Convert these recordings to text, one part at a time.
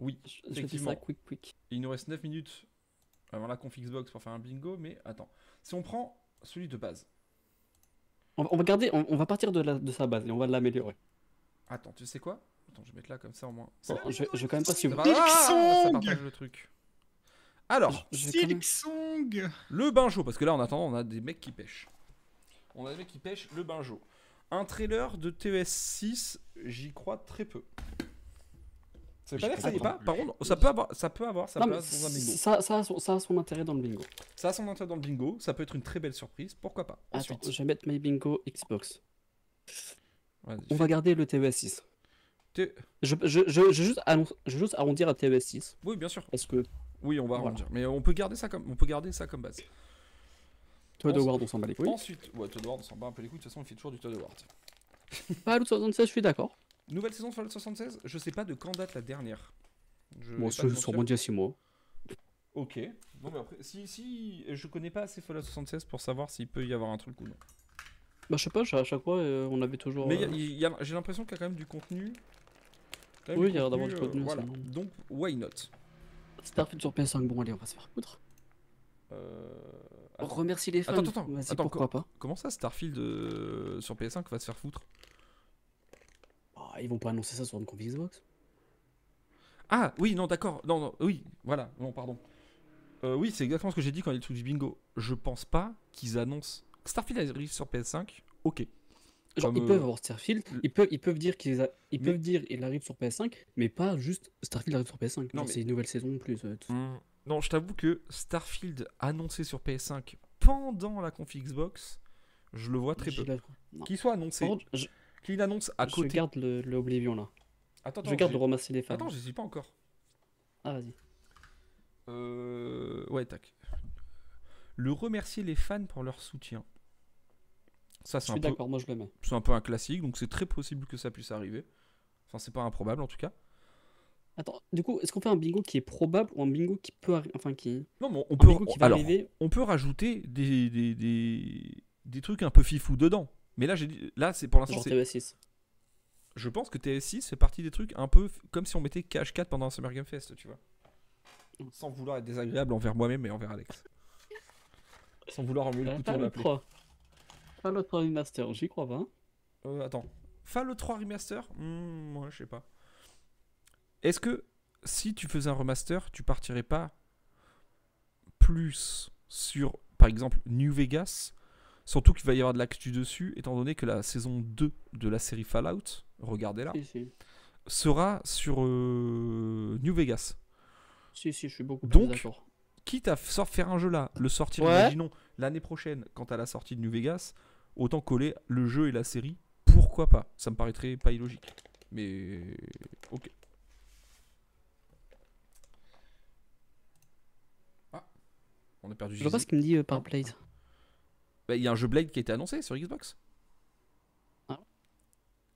Oui, Je fais effectivement. ça quick. Il nous reste 9 minutes avant la config Xbox pour faire un bingo, mais attends. Si on prend celui de base. On va garder, on va partir de sa base et on va l'améliorer. Attends, tu sais quoi? Attends, je vais mettre là comme ça au moins. Bon, Salut je vais quand même pas Ça, suivre. ça Silksong. partage le truc. Alors, Je vais quand même. Silksong. le bingo, parce que là en attendant, on a des mecs qui pêchent. On a des mecs qui pêchent le bingo. Un trailer de TES6, j'y crois très peu. Ça veut pas dire que ça y est pas. Par contre, ça peut avoir sa Non, mais place dans un bingo. ça a son intérêt dans le bingo. Ça a son intérêt dans le bingo, ça peut être une très belle surprise, pourquoi pas. Attends, Ensuite, je vais mettre my bingo Xbox. vas-y, On va garder le TES6. T- Je vais juste arrondir à TES6. Oui, bien sûr. Parce que Oui, on va Voilà. arrondir. Mais on peut garder ça comme base. Todd Howard, on s'en bat les couilles. Ensuite, ouais, Todd Howard, on s'en bat un peu les couilles. De toute façon, il fait toujours du Todd Howard. Fallout 76, je suis d'accord. Nouvelle saison de Fallout 76, je sais pas de quand date la dernière. Je Bon, vais pas te sur mentir. mon 6 mois. Ok. Non, mais après, si je connais pas assez Fallout 76 pour savoir s'il peut y avoir un truc ou non. Bah, je sais pas, à chaque fois, on avait toujours. Mais j'ai l'impression qu'il y a quand même du contenu. Oui, il y a l'air d'avoir du contenu, Voilà. c'est bon. Donc, why not? Starfield sur PS5, bon, allez, on va se faire foutre. Attends. Remercie les fans. Attends, Vas-y, attends, pourquoi pas. Comment ça, Starfield sur PS5 va se faire foutre? Ah, ils vont pas annoncer ça sur une config Xbox. Ah, oui, non, d'accord. Non, oui, voilà. Non, pardon. Oui, c'est exactement ce que j'ai dit quand il y a le truc du bingo. Je pense pas qu'ils annoncent. Starfield arrive sur PS5, ok. Genre, Comme, ils peuvent avoir Starfield, ils peuvent dire Mais- peuvent dire il arrive sur PS5, mais pas juste Starfield arrive sur PS5. Non, Genre, mais- c'est une nouvelle saison en plus. Non, je t'avoue que Starfield annoncé sur PS5 pendant la config Xbox, je le vois très peu. Non. Qu'il soit annoncé, Par contre, qu'il annonce à je côté. garde le Oblivion là. Attends, Je garde le remercier les fans. Attends, j'y suis pas encore. Ah, vas-y. Ouais, tac. Le remercier les fans pour leur soutien. Ça, Je c'est suis d'accord, moi je le mets. c'est un peu un classique, donc c'est très possible que ça puisse arriver. Enfin, c'est pas improbable en tout cas. Attends, du coup, est-ce qu'on fait un bingo qui est probable ou un bingo qui peut arriver. Enfin, qui. Non, mais on Un peut, bingo qui va alors, arriver. on peut rajouter des trucs un peu fifou dedans. Mais là, là c'est pour l'instant, Genre c'est. TES6. Je pense que TS6 fait partie des trucs un peu comme si on mettait KH4 pendant un Summer Game Fest, tu vois. Sans vouloir être désagréable envers moi-même et envers Alex. Sans vouloir remuer le couteau de Fallout la plaie. 3. Fallout 3 Remaster, j'y crois pas. Hein. Attends. Fallout 3 Remaster moi, je sais pas. Est-ce que si tu faisais un remaster, tu partirais pas plus sur, par exemple, New Vegas? Surtout qu'il va y avoir de l'actu dessus, étant donné que la saison 2 de la série Fallout, regardez-la, Si, sera sur New Vegas. je suis beaucoup Donc, plus d'accord. Quitte à faire un jeu là, le sortir, Ouais. imaginons, l'année prochaine, quand à la sortie de New Vegas, autant coller le jeu et la série, pourquoi pas? Ça me paraîtrait pas illogique. Mais, ok. Ah, on a perdu Je vois pas Giz. ce qu'il me dit par Blade. Bah, il y a un jeu Blade qui a été annoncé sur Xbox. Ah.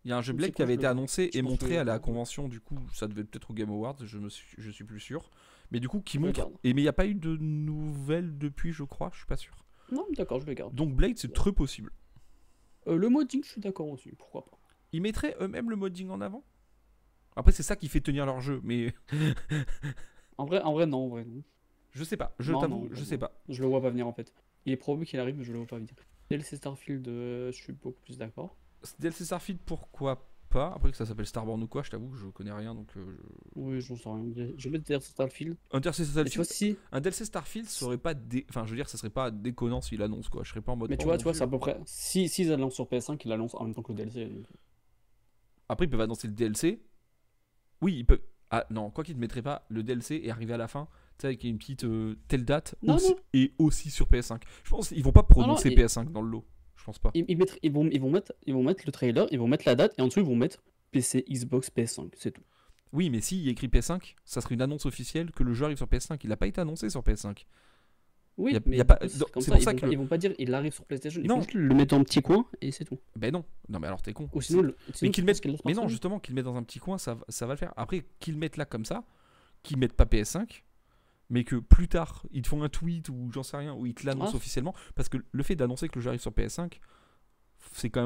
Il y a un jeu C'est Blade quoi, qui avait je été le- annoncé je et pense montré que- à la convention, du coup, ça devait peut-être au Game Awards, je suis plus sûr. Mais du coup, qui Je montre. regarde. Mais il n'y a pas eu de nouvelles depuis, je crois, je suis pas sûr. Non, d'accord, je le garde. Donc Blade, c'est très possible. Le modding, je suis d'accord aussi, pourquoi pas. Ils mettraient eux-mêmes le modding en avant? Après, c'est ça qui fait tenir leur jeu, mais En vrai, non. je sais pas, je Non, t'avoue, non, je non. sais pas. Je le vois pas venir en fait. Il est probable qu'il arrive, mais je le vois pas venir. DLC Starfield, je suis beaucoup plus d'accord. DLC Starfield, pourquoi pas? Après que ça s'appelle Starborn ou quoi, je t'avoue que je connais rien, donc. Oui, j'en sais rien. Je vais mettre DLC Starfield. Un DLC Et tu vois, Starfield, si. un DLC Starfield serait pas enfin, je veux dire, ça serait pas déconnant s'il annonce quoi. Je serais pas en mode. Mais tu oh vois, mon Dieu. c'est à peu près. Si ils l'annoncent sur PS5, ils l'annoncent en même temps que le DLC. Après, ils peuvent annoncer le DLC. Oui, ils peuvent. Ah non, quoi qu'ils ne mettraient pas le DLC et arriver à la fin, tu sais, avec une petite telle date Non, aussi, non. et aussi sur PS5. Je pense qu'ils vont pas prononcer non, PS5 dans le lot. Je pense pas. Ils vont mettre le trailer, ils vont mettre la date, et en dessous, ils vont mettre PC, Xbox, PS5, c'est tout. Oui, mais s'il y a écrit PS5, ça serait une annonce officielle que le jeu arrive sur PS5. Il n'a pas été annoncé sur PS5. Oui, Y a- mais y a pas- c'est donc, comme c'est ça, pour ça que ils vont pas dire il arrive sur PlayStation, ils Non. vont juste le mettre en petit coin, et c'est tout. Ben non. Non, mais alors t'es con. Ou sinon, Mais sinon qu'ils tu mettent. penses qu'elle Mais lance non, personne. justement, qu'ils le mettent dans un petit coin, ça va le faire. Après, qu'ils le mettent là comme ça, qu'ils mettent pas PS5, mais que plus tard, ils te font un tweet ou j'en sais rien, ou ils te l'annoncent Ah. officiellement. Parce que le fait d'annoncer que le jeu arrive sur PS5, c'est quand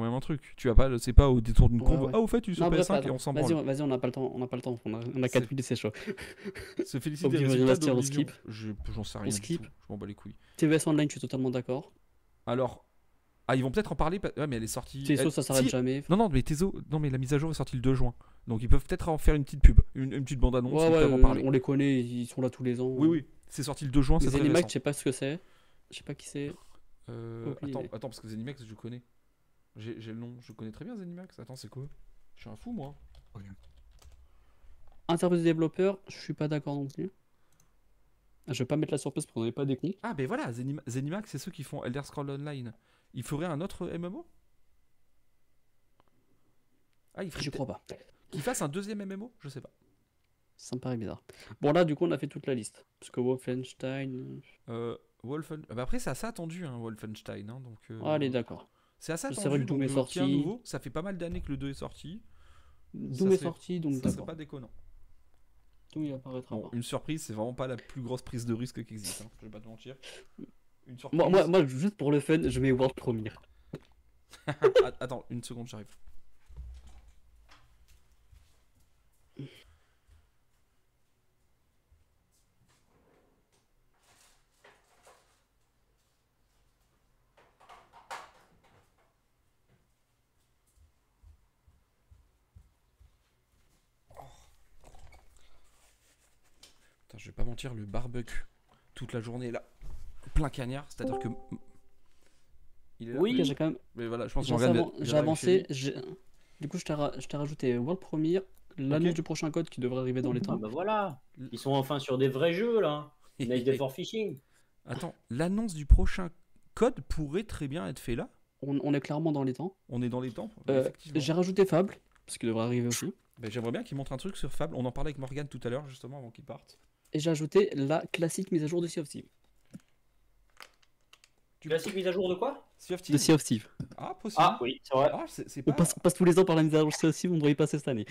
même un truc. Tu vas pas, c'est pas au détour d'une Ouais, combo. ouais. Ah, au fait, tu sur Non, bref, PS5 et attends. on s'en Vas-y, branle. vas-y, on n'a pas le temps. On n'a pas le temps. On a 4 minutes, c'est chaud. Se félicite des Oblivion résultats Remaster, on d'Oblivion. skip. J'en sais rien du skip. tout. Je m'en bats les couilles. TVS Online, je suis totalement d'accord. Alors, ah, ils vont peut-être en parler. Ouais, mais elle est sortie. TSO, ça s'arrête Si. jamais. Non, mais Teso, non, mais la mise à jour est sortie le 2 juin. Donc ils peuvent peut-être en faire une petite pub, une petite bande-annonce. Ouais, ils ouais, peuvent en parler. on les connaît, ils sont là tous les ans. Oui, c'est sorti le 2 juin, c'est Les très Zenimax, récent. je sais pas ce que c'est. Je sais pas qui c'est. Aucune idée. Attends, parce que Zenimax, je connais. J'ai le nom, je connais très bien Zenimax. Attends, c'est quoi? Je suis un fou, moi. Interface de développeur, je suis pas d'accord non plus. Je vais pas mettre la surprise parce qu'on n'est pas des cons. Ah, ben voilà, Zenimax, c'est ceux qui font Elder Scrolls Online. Il ferait un autre MMO? Ah, il ferait Je crois pas. qu'il fasse un deuxième MMO? Je sais pas. Ça me paraît bizarre. Bon, là, du coup, on a fait toute la liste. Parce que Wolfenstein. Bah après, c'est assez attendu, hein, Wolfenstein. Hein, donc, Allez, d'accord. c'est assez attendu. C'est vrai que Doom donc, est qu'il y ait un sorti. nouveau. Ça fait pas mal d'années que le 2 est sorti. Doom Ça est serait- sorti, donc Ça serait d'accord. pas déconnant. Doom, il apparaîtra Bon, pas. une surprise, c'est vraiment pas la plus grosse prise de risque qui existe. Hein, je vais pas te mentir. Une surprise. Moi, juste pour le fun, je mets World Premier. Attends, une seconde, j'arrive. Putain, je vais pas mentir, le barbecue toute la journée là, plein cagnard, c'est-à-dire que il est là. Oui. Ok, j'ai quand même. Mais voilà, je pense que J'ai Morgane avancé. vient d'arriver chez lui. Du coup, je t'ai rajouté World Premier, l'annonce Ok. du prochain code qui devrait arriver dans les Ah temps. bah voilà, ils sont enfin sur des vrais jeux là. Night Day for Fishing. Attends, l'annonce du prochain code pourrait très bien être fait là. On est clairement dans les temps. On est dans les temps, J'ai effectivement. rajouté Fable, parce qu'il devrait arriver aussi. Ben, j'aimerais bien qu'il montre un truc sur Fable. On en parlait avec Morgane tout à l'heure, justement, avant qu'il parte. Et j'ai ajouté la classique mise à jour de Sea of Thieves. Classique mise à jour de quoi? Sea of De Thieves. Sea of Thieves. Ah, possible. Ah oui, c'est vrai. Ah, c'est On pas, passe tous les ans par la mise à jour de Sea of Thieves, on devrait y passer cette année.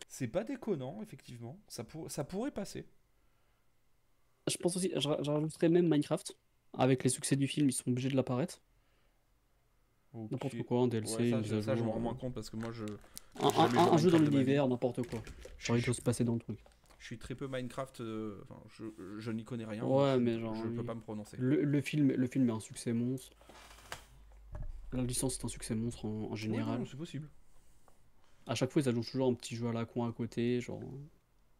c'est pas déconnant, effectivement. Ça pourrait passer. Je pense aussi, je rajouterais même Minecraft. Avec les succès du film, ils sont obligés de l'apparaître. Ok. N'importe quoi, un DLC, Ouais, une mise à ça, je jour. m'en rends moins compte parce que moi, je Un jamais joué à jeu dans Minecraft de ma vie. l'univers, n'importe quoi. Genre, il doit se passer dans le truc. Je suis très peu Minecraft. Enfin, je n'y connais rien. Ouais, donc mais genre, je peux oui. pas me prononcer. Le film est un succès monstre. La licence est un succès monstre en général. Ouais, c'est possible. À chaque fois, ils ajoutent toujours un petit jeu à la con à côté, genre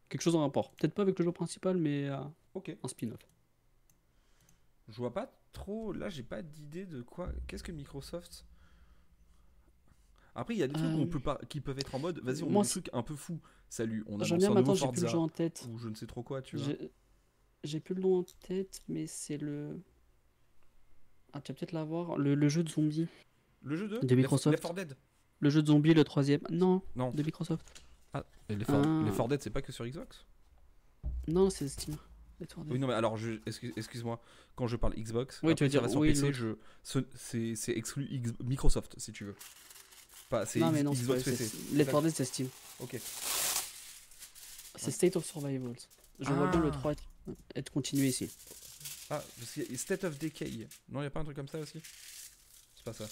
quelque chose en rapport. Peut-être pas avec le jeu principal, mais Ok. un spin-off. Je vois pas trop. Là, j'ai pas d'idée de quoi. Qu'est-ce que Microsoft. Après, il y a des trucs où on peut pas, qui peuvent être en mode. Vas-y, on moi, met des trucs un peu fous. Salut, on J'aime annonce bien un maintenant, nouveau j'ai plus le Forza jeu en tête. ou je ne sais trop quoi, tu vois. J'ai plus le nom en tête, mais c'est le. Ah, tu vas peut-être l'avoir. Le jeu de zombies. Le jeu De Microsoft. Left 4 Dead. Le jeu de zombies, le troisième. Non, Non. de Microsoft. Ah, et les Ah. 4 Dead, c'est pas que sur Xbox. Non, c'est Steam. Oui, non, mais alors, excuse-moi, quand je parle Xbox, Oui, après, tu veux ça dire, va sur oui, PC, c'est exclu Microsoft, si tu veux. Pas, c'est Non, mais non, Xbox c'est PC. Left 4 Dead, c'est Steam. Ok. C'est State of Survival. Je vois bien le 3 être continué ici. Ah, parce qu'il y a State of Decay. Non, il y a pas un truc comme ça aussi? C'est pas ça.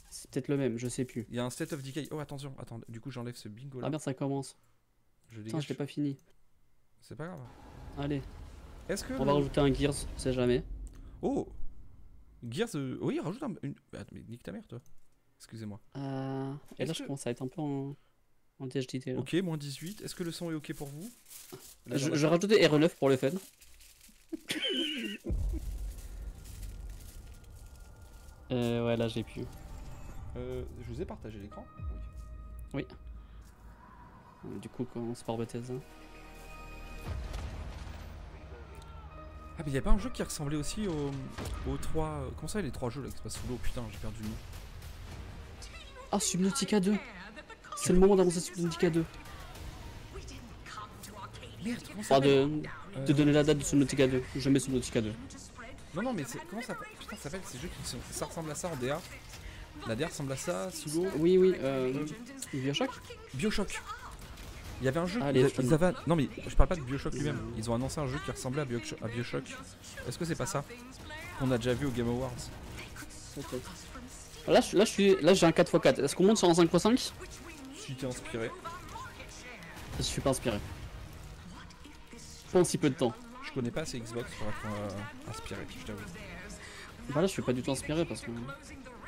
C'est peut-être le même, je sais plus. Il y a un State of Decay. Oh, attention, attends, du coup, j'enlève ce bingo là. Ah merde, ça commence. Je Putain, dégage. je l'ai pas fini. C'est pas grave. Allez, Est-ce que. on va rajouter un Gears, on sait jamais. Oh! Gears. Oui, rajoute une. Attends, mais nique ta mère, toi. Excusez-moi. Et là, Est-ce je que- commence à être un peu en DHDT. Là. Ok, moins 18. Est-ce que le son est ok pour vous? Là, Je vais rajouter RE9 pour le fun. Ouais, là j'ai pu. Je vous ai partagé l'écran? Oui. Du coup, on commence par Bethesda. Ah, mais y a pas un jeu qui ressemblait aussi aux 3. Comment ça, les 3 jeux là qui se passent sous l'eau? Putain, j'ai perdu le nom. Ah, Subnautica 2. C'est le moment d'annoncer Subnautica 2. Merde, comment ça Enfin, s'appelle? de donner la date de Subnautica 2. Je mets Subnautica 2. Non, mais comment ça s'appelle? Putain, ça s'appelle ces jeux qui sont. Ça ressemble à ça en DA. La DA ressemble à ça, sous l'eau. Oui, Bioshock. Bioshock. Il y avait un jeu. Allez, ils avaient. Non, mais je parle pas de Bioshock lui-même. Ils ont annoncé un jeu qui ressemblait à Bioshock. Est-ce que c'est pas ça qu'on a déjà vu au Game Awards? Peut-être. Là, j'ai un 4x4. Est-ce qu'on monte sur un 5x5? Si t'es inspiré. Je suis pas inspiré. Pas en si peu de temps. Je connais pas assez Xbox pour être inspiré, je t'avoue. Bah là, je suis pas du tout inspiré parce que.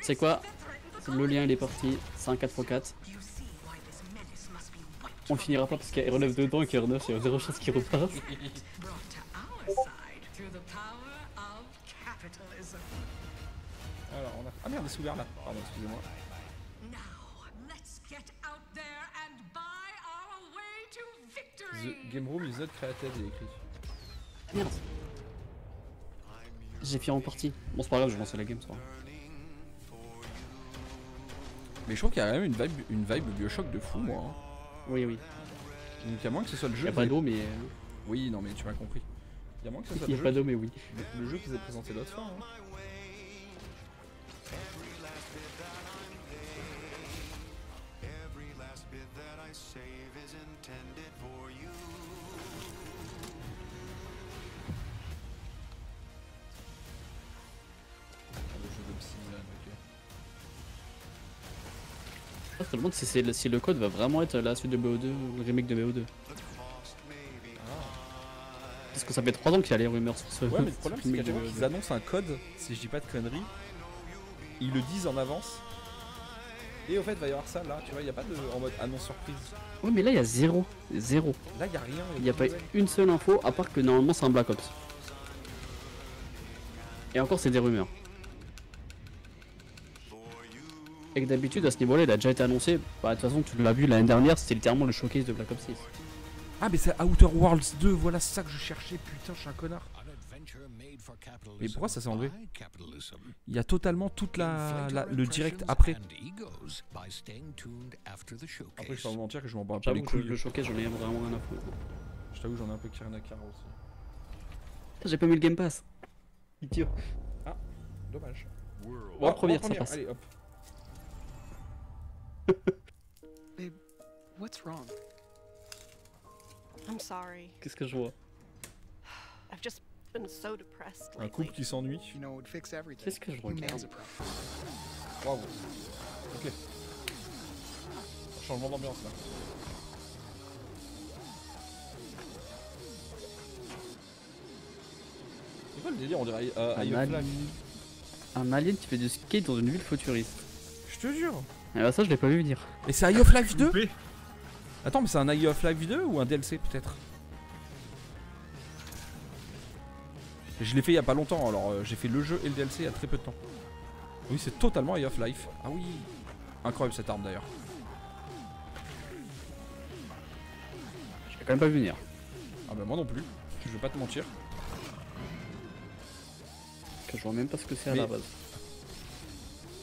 C'est quoi? Le lien il est parti. C'est un 4x4. On finira pas parce qu'il y a R9 dedans et qu'R9 il y a 0 chance qu'il repasse. Alors on a... Ah merde, c'est ouvert là. Pardon, excusez-moi. The game room is not created, il est écrit. Merde. J'ai fini en partie. Bon, c'est pas grave, je vais lancer la game, ça va. Mais je trouve qu'il y a quand même une vibe Bioshock de fou, moi. Hein. Oui, oui. Donc il y a moins que ce soit le jeu. Y'a pas d'eau, mais. Oui, non, mais tu m'as compris. Il y a moins que ce soit Y'a le pas jeu. d'eau, mais oui. Le jeu qu'ils aient présenté l'autre fois. Hein. Je me demande si le code va vraiment être la suite de BO2, le remake de BO2. Parce que ça fait 3 ans qu'il y a les rumeurs sur ce. Ouais, mais le problème c'est remake qu'à de chaque fois BO2. qu'ils annoncent un code, si je dis pas de conneries, ils le disent en avance. Et au fait, il va y avoir ça là, tu vois, il n'y a pas de en mode annonce surprise. Ouais, mais là il y a zéro. Zéro. Là, il n'y a rien. Il n'y a pas une seule info à part que normalement c'est un Black Ops. Et encore, c'est des rumeurs. Et que d'habitude, à ce niveau-là, il a déjà été annoncé. Bah, de toute façon, tu l'as vu l'année dernière, c'était littéralement le showcase de Black Ops 6. Ah, mais c'est Outer Worlds 2, voilà, c'est ça que je cherchais, putain, je suis un connard. Mais pourquoi ça s'est enlevé? Il y a totalement toute le direct après. Après, je vais pas vous mentir que je m'en bats un peu les J'avoue que couilles. le showcase, j'en ai vraiment rien à foutre. Je t'avoue, j'en ai un peu qui rien à carrer aussi. J'ai pas mis le Game Pass. Idiot. Dommage. Bon, en première, ça passe. Allez, hop. Babe, what's wrong? I'm sorry. Qu'est-ce que je vois? I've just been so depressed Un couple lately. qui s'ennuie. You know, it would fix everything. Qu'est-ce que je Humans regarde? a problem. Bravo. Ok. Changement d'ambiance là. C'est quoi le délire? On dirait Eye of Life. Un alien qui fait du skate dans une ville futuriste. Je te jure. Et bah ça je l'ai pas vu venir. Et c'est Eye of Life 2? Attends, mais c'est un Eye of Life 2 ou un DLC peut-être? Je l'ai fait il y a pas longtemps, alors j'ai fait le jeu et le DLC il y a très peu de temps. Oui, c'est totalement Eye of Life. Ah oui. Incroyable cette arme d'ailleurs. Je l'ai quand même pas vu venir. Ah bah moi non plus. Je vais pas te mentir. Que je vois même pas ce que c'est à Mais- la base.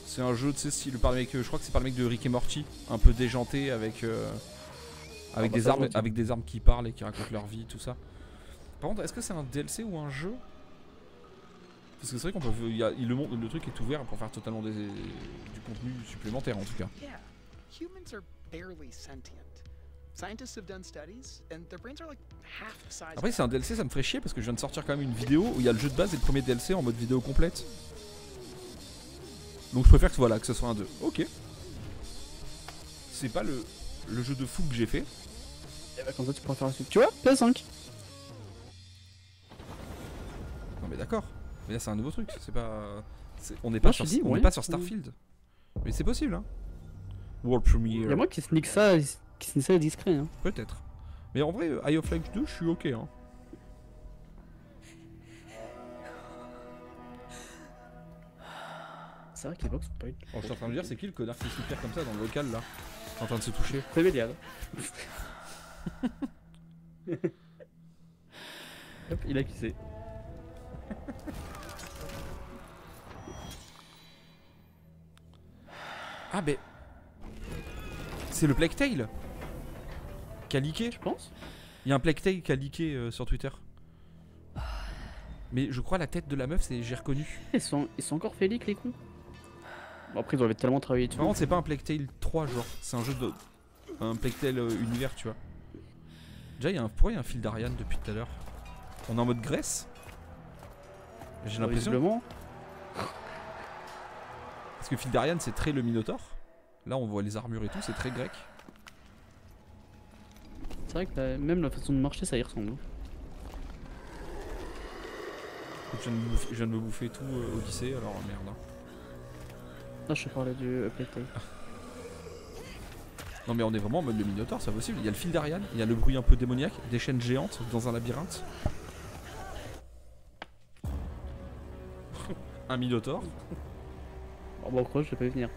C'est un jeu, tu sais, style par le mec, je crois que c'est par le mec de Rick et Morty, un peu déjanté avec bah des ça, armes, je vois. avec des armes qui parlent et qui racontent leur vie, tout ça. Par contre, est-ce que c'est un DLC ou un jeu? Parce que c'est vrai qu'on peut, le truc est ouvert pour faire totalement du contenu supplémentaire en tout cas. Yeah, humans are barely sentient. Scientists have done studies, and their brains are like half the size. Après, c'est un DLC, ça me ferait chier parce que je viens de sortir quand même une vidéo où il y a le jeu de base et le premier DLC en mode vidéo complète. Donc je préfère que, voilà, que ce soit un 2. Ok. C'est pas le jeu de fou que j'ai fait. Et bah comme ça tu pourras faire la suite. Tu vois, PS5. Non mais d'accord. Mais là c'est un nouveau truc. C'est pas. On n'est pas, je te sur... dis, on ouais. n'est pas sur Starfield. Mais c'est possible hein. World Premiere. Y'a moi qui sneak ça discret hein. Peut-être. Mais en vrai, Eye of Life 2, je suis ok hein. C'est vrai que les box sont pas eu. Oh, je suis en train de me dire, c'est qui le connard qui se perd comme ça dans le local là? En train de se toucher. C'est médial. Hop, il a quitté. Ah ben. C'est le Plague Tale qui a leaké. Tu penses? Il y a un Plague Tale qui a leaké sur Twitter. Mais je crois la tête de la meuf, j'ai reconnu. Ils sont encore fait leak les cons. Bon après ils doivent tellement travaillé dessus. Par contre, c'est pas un Plague Tale 3 genre, c'est un jeu de. Un Plague Tale univers, tu vois. Déjà, pourquoi il y a un fil d'Ariane depuis tout à l'heure? On est en mode Grèce? J'ai l'impression. Visiblement. Parce Parce que Fildarian c'est très le Minotaur. Là on voit les armures et tout, c'est très grec. C'est vrai que même la façon de marcher, ça y ressemble. Je viens de me bouffer tout Odyssée, alors merde. Hein. Là, je te parlais du Playtale. Non mais on est vraiment en mode le Minotaur, c'est possible. Il y a le Fildarian, il y a le bruit un peu démoniaque, des chaînes géantes dans un labyrinthe. Un Minotaur. Oh bah crois je vais pas y venir.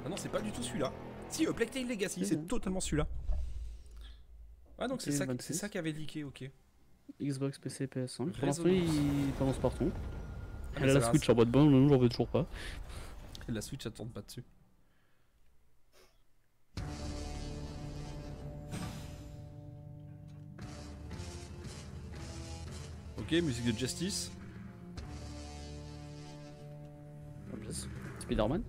Ah non c'est pas du tout celui-là. Si, Plague Tale Legacy, c'est totalement celui-là. Ah donc c'est ça qui avait leaké, ok. Xbox, PC, PS5. Pour Résonance. l'instant il commence partout. Ah, Elle a la Switch en mode bon, non j'en veux toujours pas. Et la Switch elle tourne pas dessus. Ok, musique de Justice. Spider-Man.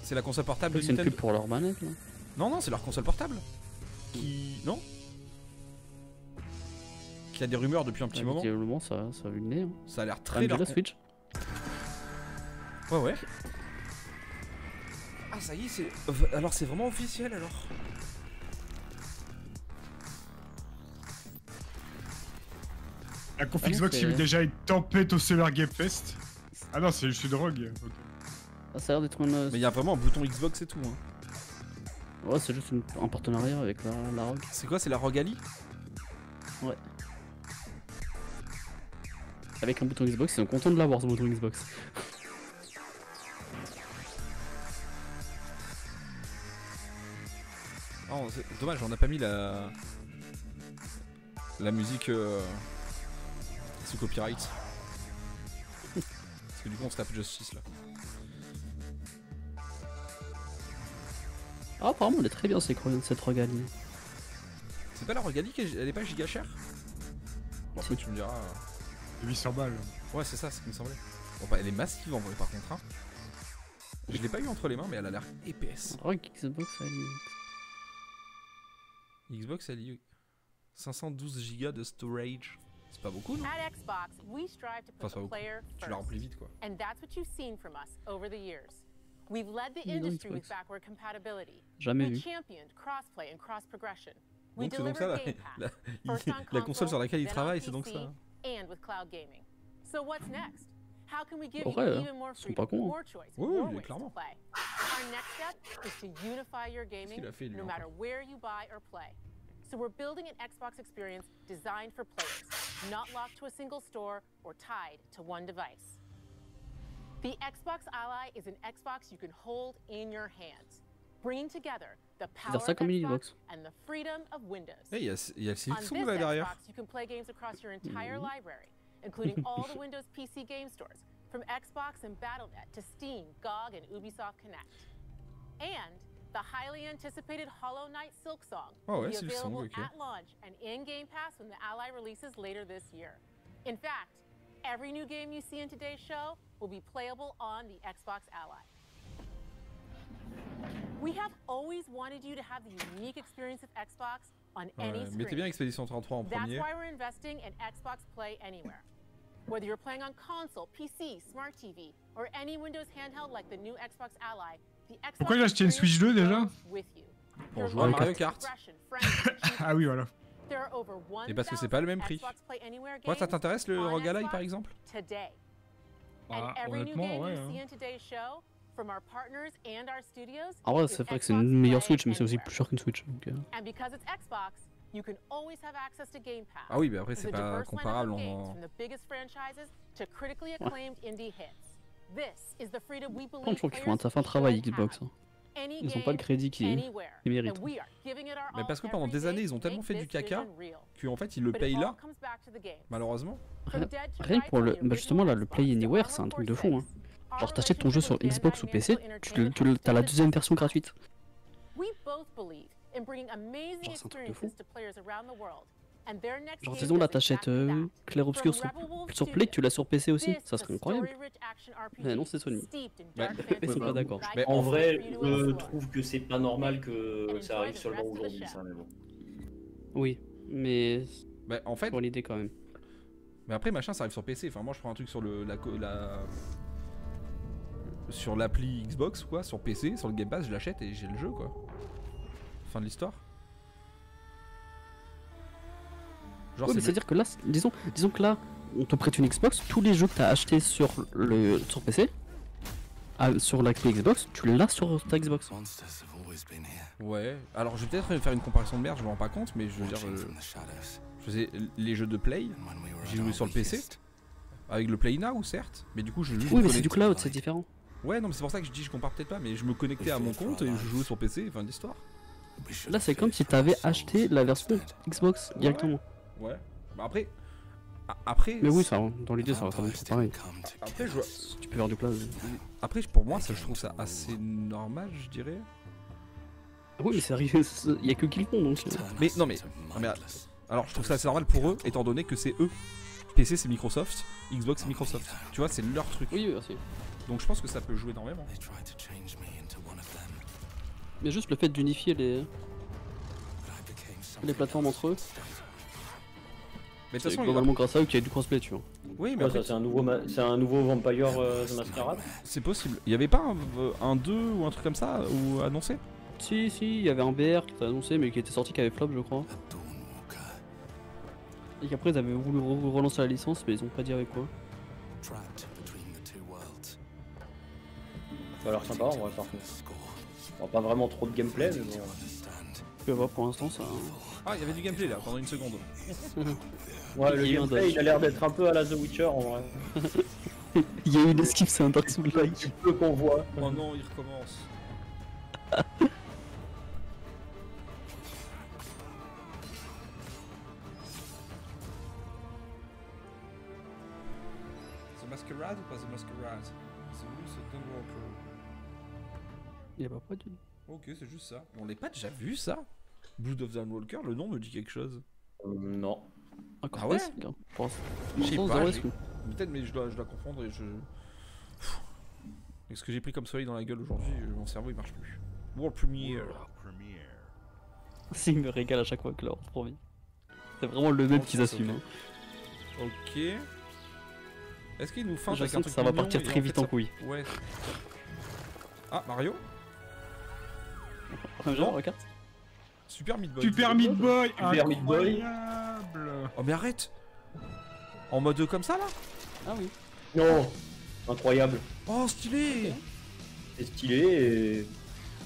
C'est la console portable de C'est une Nintendo. pub pour leur manette là. Non, non, c'est leur console portable. Non. Qui a des rumeurs depuis un petit moment. Visiblement ça a vu le nez. Hein. Ça a l'air Ah, très mais la Switch. Ouais, ouais. Ah, ça y est, c'est. Alors, c'est vraiment officiel alors. La conf Ah non, Xbox, il y avait c'est- déjà une tempête au Solar Game Fest. Ah non, c'est juste une drogue. Ok. Ah, ça a l'air d'être une. Mais il y a vraiment un bouton Xbox et tout. Hein. Ouais, c'est juste un partenariat avec la ROG. C'est quoi? C'est la ROG Ally? Ouais. Avec un bouton Xbox, ils sont contents de l'avoir ce bouton Xbox. Oh, c'est dommage, on n'a pas mis la musique sous copyright. Parce que du coup on se tape Justice là. Ah, apparemment, elle est très bien cette ROG Ally. C'est pas la ROG Ally elle est pas giga chère? Bon après Si. tu me diras. 800 balles. Ouais c'est ça, c'est ce qui me semblait. Bon bah elle est massive en vrai par contre. Hein. Je l'ai pas eu entre les mains mais elle a l'air épaisse. ROG Xbox Ally. Xbox Ally 512 Go de storage. C'est pas beaucoup non? At Xbox, we strive to Enfin, put c'est pas the beaucoup. player Tu la remplis first. vite quoi. And that's what you've seen from us over the years. We've led the Dis donc, industry with Xbox. backward compatibility. Jamais We vu. championed crossplay and cross progression. We Donc c'est donc ça delivered la, Game Pass, la- first on la console sur laquelle il then on travaille, c'est donc PC, ça. And with cloud gaming. So what's next? How can we give Ouais, you even more ils sont pas freedom, cons, hein. more choice, Oui, more oui, ways to clairement. play? Our next step is to unify your gaming qu'il a fait, lui, no encore? matter where you buy or play. So we're building an Xbox experience designed for players, not locked to a single store or tied to one device. The Xbox Ally is an Xbox you can hold in your hands, bringing together the power ça of comme une Xbox Xbox. and the freedom of Windows. Eh, il y a On Silksong this là derrière. Xbox, you can play games across your entire library, including all the Windows PC game stores, from Xbox and Battle.net to Steam, GOG, and Ubisoft Connect. And the highly anticipated Hollow Knight Silksong Oh, will ouais, be Silksong, available ok. at launch and in Game Pass when the Ally releases later this year. In fact, every new game you see in today's show will be playable on the Xbox Ally. We have always wanted you to have the unique experience of Xbox on any Ouais, screen. mettez bien Expédition 33 en That's premier. why we're investing in Xbox Play Anywhere. Whether you're playing on console, PC, Smart TV, or any Windows handheld like the new Xbox Ally, the Xbox Pourquoi j'ai acheté une Switch experience 2 déjà? grows with you. Pour Your jouer à life, Mario Kart. progression, friends, Ah oui, voilà. there are over Et parce que c'est pas le même 1000 prix. Xbox Play Anywhere Moi, ça games t'intéresse le on ROG Ally Xbox par exemple? today. Bah, And every new honnêtement, game ouais. you see Hein. in today's show, from our partners and our studios, Ah ouais, is c'est vrai que c'est Xbox une meilleure Play Switch, mais c'est aussi Anywhere. plus cher qu'une Switch. Donc, And because it's Xbox, you can always have access to Game Pass. Ah oui, mais après with c'est a pas diverse lineup comparable of games en. from the biggest franchises to critically acclaimed indie hits. This is the freedom we Par contre, believe je trouve qu'ils font un players certain travail should Xbox. have. Hein. Any Ils ont pas game, le crédit qu'ils anywhere. méritent. And we are giving it our Mais all parce que pendant every des années, day ils ont to tellement make fait du this caca vision real. qu'en fait ils le But it payent all là, comes back to the game. malheureusement. From Dead to Rien que pour le. Rights on the Bah justement, là, le original Play Xbox to Anywhere, c'est un Armored truc de Core fou. Hein. 6, Genre, our t'achètes ton jeu sur relationship with Xbox ou Bandai PC, Namco tu Entertainment t'as la has deuxième been version successful. gratuite. We both believe in bringing amazing Genre, c'est un truc de fou. experiences to players around the world. And their next Genre, game disons là, does t'achètes exactly that. Clair Obscur From Rebel Wolf sur Play, que tu l'as sur PC aussi, This ça is serait a incroyable. story-rich action RPG Mais non, c'est Sony. steeped in Ouais. dark Ils sont fantasy pas d'accord. that I Mais En can't vrai, wait for you to je explore. trouve que c'est pas normal que And ça enjoy arrive the seulement rest of the aujourd'hui, show. ça, mais bon. Oui. Mais Bah, en fait, pour l'idée quand même. mais après, machin, ça arrive sur PC. Enfin, moi, je prends un truc sur sur l'appli Xbox, quoi, sur PC, sur le Game Pass, je l'achète et j'ai le jeu, quoi. Fin de l'histoire. Genre, Ouais, mais c'est c'est-à-dire que là, disons que là, on te prête une Xbox, tous les jeux que t'as achetés sur PC, sur l'appli Xbox, tu l'as sur ta Xbox. Ouais, alors je vais peut-être faire une comparaison de merde, je me rends pas compte, mais je veux dire, je faisais les jeux de Play, j'ai joué sur le PC, avec le Play Now, certes, mais du coup, je Oui, mais c'est du cloud, c'est différent. Ouais, non, mais c'est pour ça que je dis je compare peut-être pas, mais je me connectais à mon compte et je jouais sur PC, fin d'histoire. Là, c'est comme si t'avais acheté la version Xbox directement. Ouais, bah après. Mais oui, ça, dans l'idée, ça reste un peu pareil. Après, je vois. Tu peux faire du cloud. Après, pour moi, ça, je trouve ça assez normal, je dirais. Ah oui, mais c'est arrivé, il y a que qui le font donc. Mais non, mais alors, je trouve ça assez normal pour eux, étant donné que c'est eux. PC, c'est Microsoft, Xbox, c'est Microsoft. Tu vois, c'est leur truc. Oui, merci. Donc, je pense que ça peut jouer énormément. Mais juste le fait d'unifier les plateformes entre eux, Mais de toute c'est façon, globalement grâce à eux qu'il y a du crossplay, tu vois. oui, mais Ouais, après, ça, c'est un nouveau Vampire The Masquerade. c'est possible. Il y avait pas un 2 ou un truc comme ça ou annoncé? Si, il y avait un BR qui était annoncé, mais qui était sorti, qui avait flop, je crois. Et qu'après, ils avaient voulu relancer la licence, mais ils ont pas dit avec quoi. Ça a l'air sympa en vrai, par contre. Bon, pas vraiment trop de gameplay, mais bon. Tu peux voir pour l'instant, ça. Ah, il y avait du gameplay là, pendant une seconde. Ouais, le Il y a eu un gameplay, dodge. il a l'air d'être un peu à la The Witcher en vrai. Il y a eu une esquive, c'est un Dark Souls-like. Du peu qu'on voit. Oh non, il recommence. The Masquerade ou pas The Masquerade? C'est lui, c'est Dawnwalker. Il y a pas de. Ok, c'est juste ça. On l'a pas déjà vu ça? Blood of Dawnwalker, le nom me dit quelque chose. Non. Ah ouais? Je sais pas, Est-ce peut-être, mais je dois confondre et je. Avec ce que j'ai pris comme soleil dans la gueule aujourd'hui, mon cerveau il marche plus. World Premiere. il me régale à chaque fois que leur promis. C'est vraiment le même qu'ils assument. Hein. Ok. Est-ce qu'il nous feinte Je avec un sens que truc ça va mignon partir et très fait, vite en ça- couille. Ouais. Ah, Mario? Genre, regarde. Super Meat Boy. Super Meat Boy, Super Meat Boy. incroyable. Oh mais arrête! En mode comme ça là? Ah oui. Non. Incroyable. Oh stylé! C'est stylé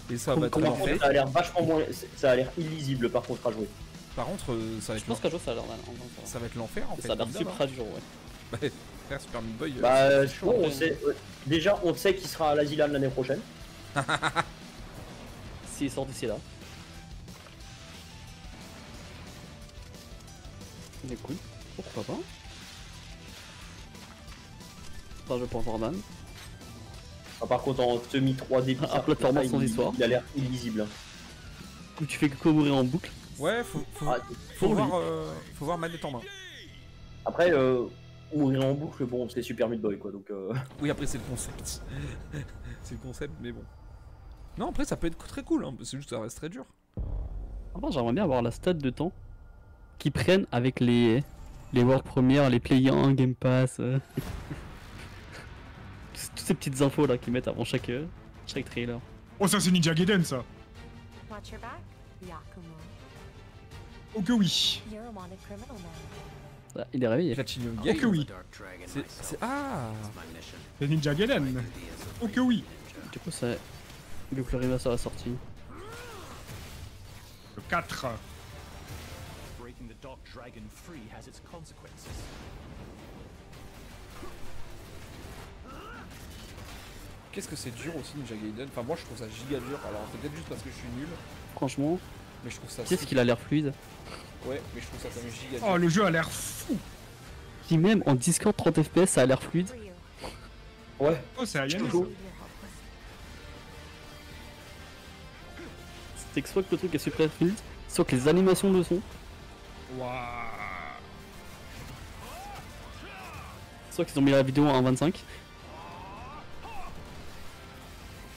Et ça va être Par en contre, fait. ça a l'air vachement moins. Ça a l'air illisible par contre à jouer. Par contre, ça va Je être pense qu'à jouer ça a l'air mal. En vrai, ça va. ça va être l'enfer en fait. Ça a l'air comme d'hab, super dur, ouais. hein. Ouais, frère, Super Meat Boy. Bah, c'est chaud, bon, hein. on sait. Déjà, on sait qu'il sera à l'Asilan l'année prochaine. S'il sort d'ici là. Il est cool. Pourquoi pas? C'est un jeu pour Jordan. Ah, par contre, en semi 3D, bizarre, plateforme sans histoire. il a l'air illisible. hein. Où tu fais que mourir en boucle. Ouais, faut Ah, voir manette en main. après, mourir en boucle, bon, c'est Super Meat Boy quoi. Donc, Oui, après c'est le concept. C'est le concept, mais bon. Non, après ça peut être très cool, hein. C'est juste que ça reste très dur. Après, j'aimerais bien avoir la stat de temps qu'ils prennent avec les World Premiere, les Play 1, Game Pass. Toutes ces petites infos là qu'ils mettent avant chaque trailer. Oh, ça c'est Ninja Gaiden ça. Watch your back, Yakumo. Oh que oui. You're a wanted criminal now. Ça, il est réveillé. Platinum Oh Game. que oui. Ah! C'est Ninja Gaiden. Oh que oui. Du coup, ça. Vu que le remaster est sorti. Le 4. Breaking the Dark Dragon free has its consequences. Qu'est-ce que c'est dur aussi Ninja Gaiden? Enfin, moi je trouve ça giga dur. Alors, peut-être juste parce que je suis nul, Franchement, mais je trouve ça. qu'est-ce qu'il a l'air fluide. Ouais, mais je trouve ça quand même giga dur. Oh, le jeu a l'air fou. Puis même en Discord 30 FPS, ça a l'air fluide. For you. ouais. Oh, c'est Ayane. You're helpless. C'est que soit que le truc est super fluide, soit que les animations le sont, Waouh. soit qu'ils ont mis la vidéo en 1.25.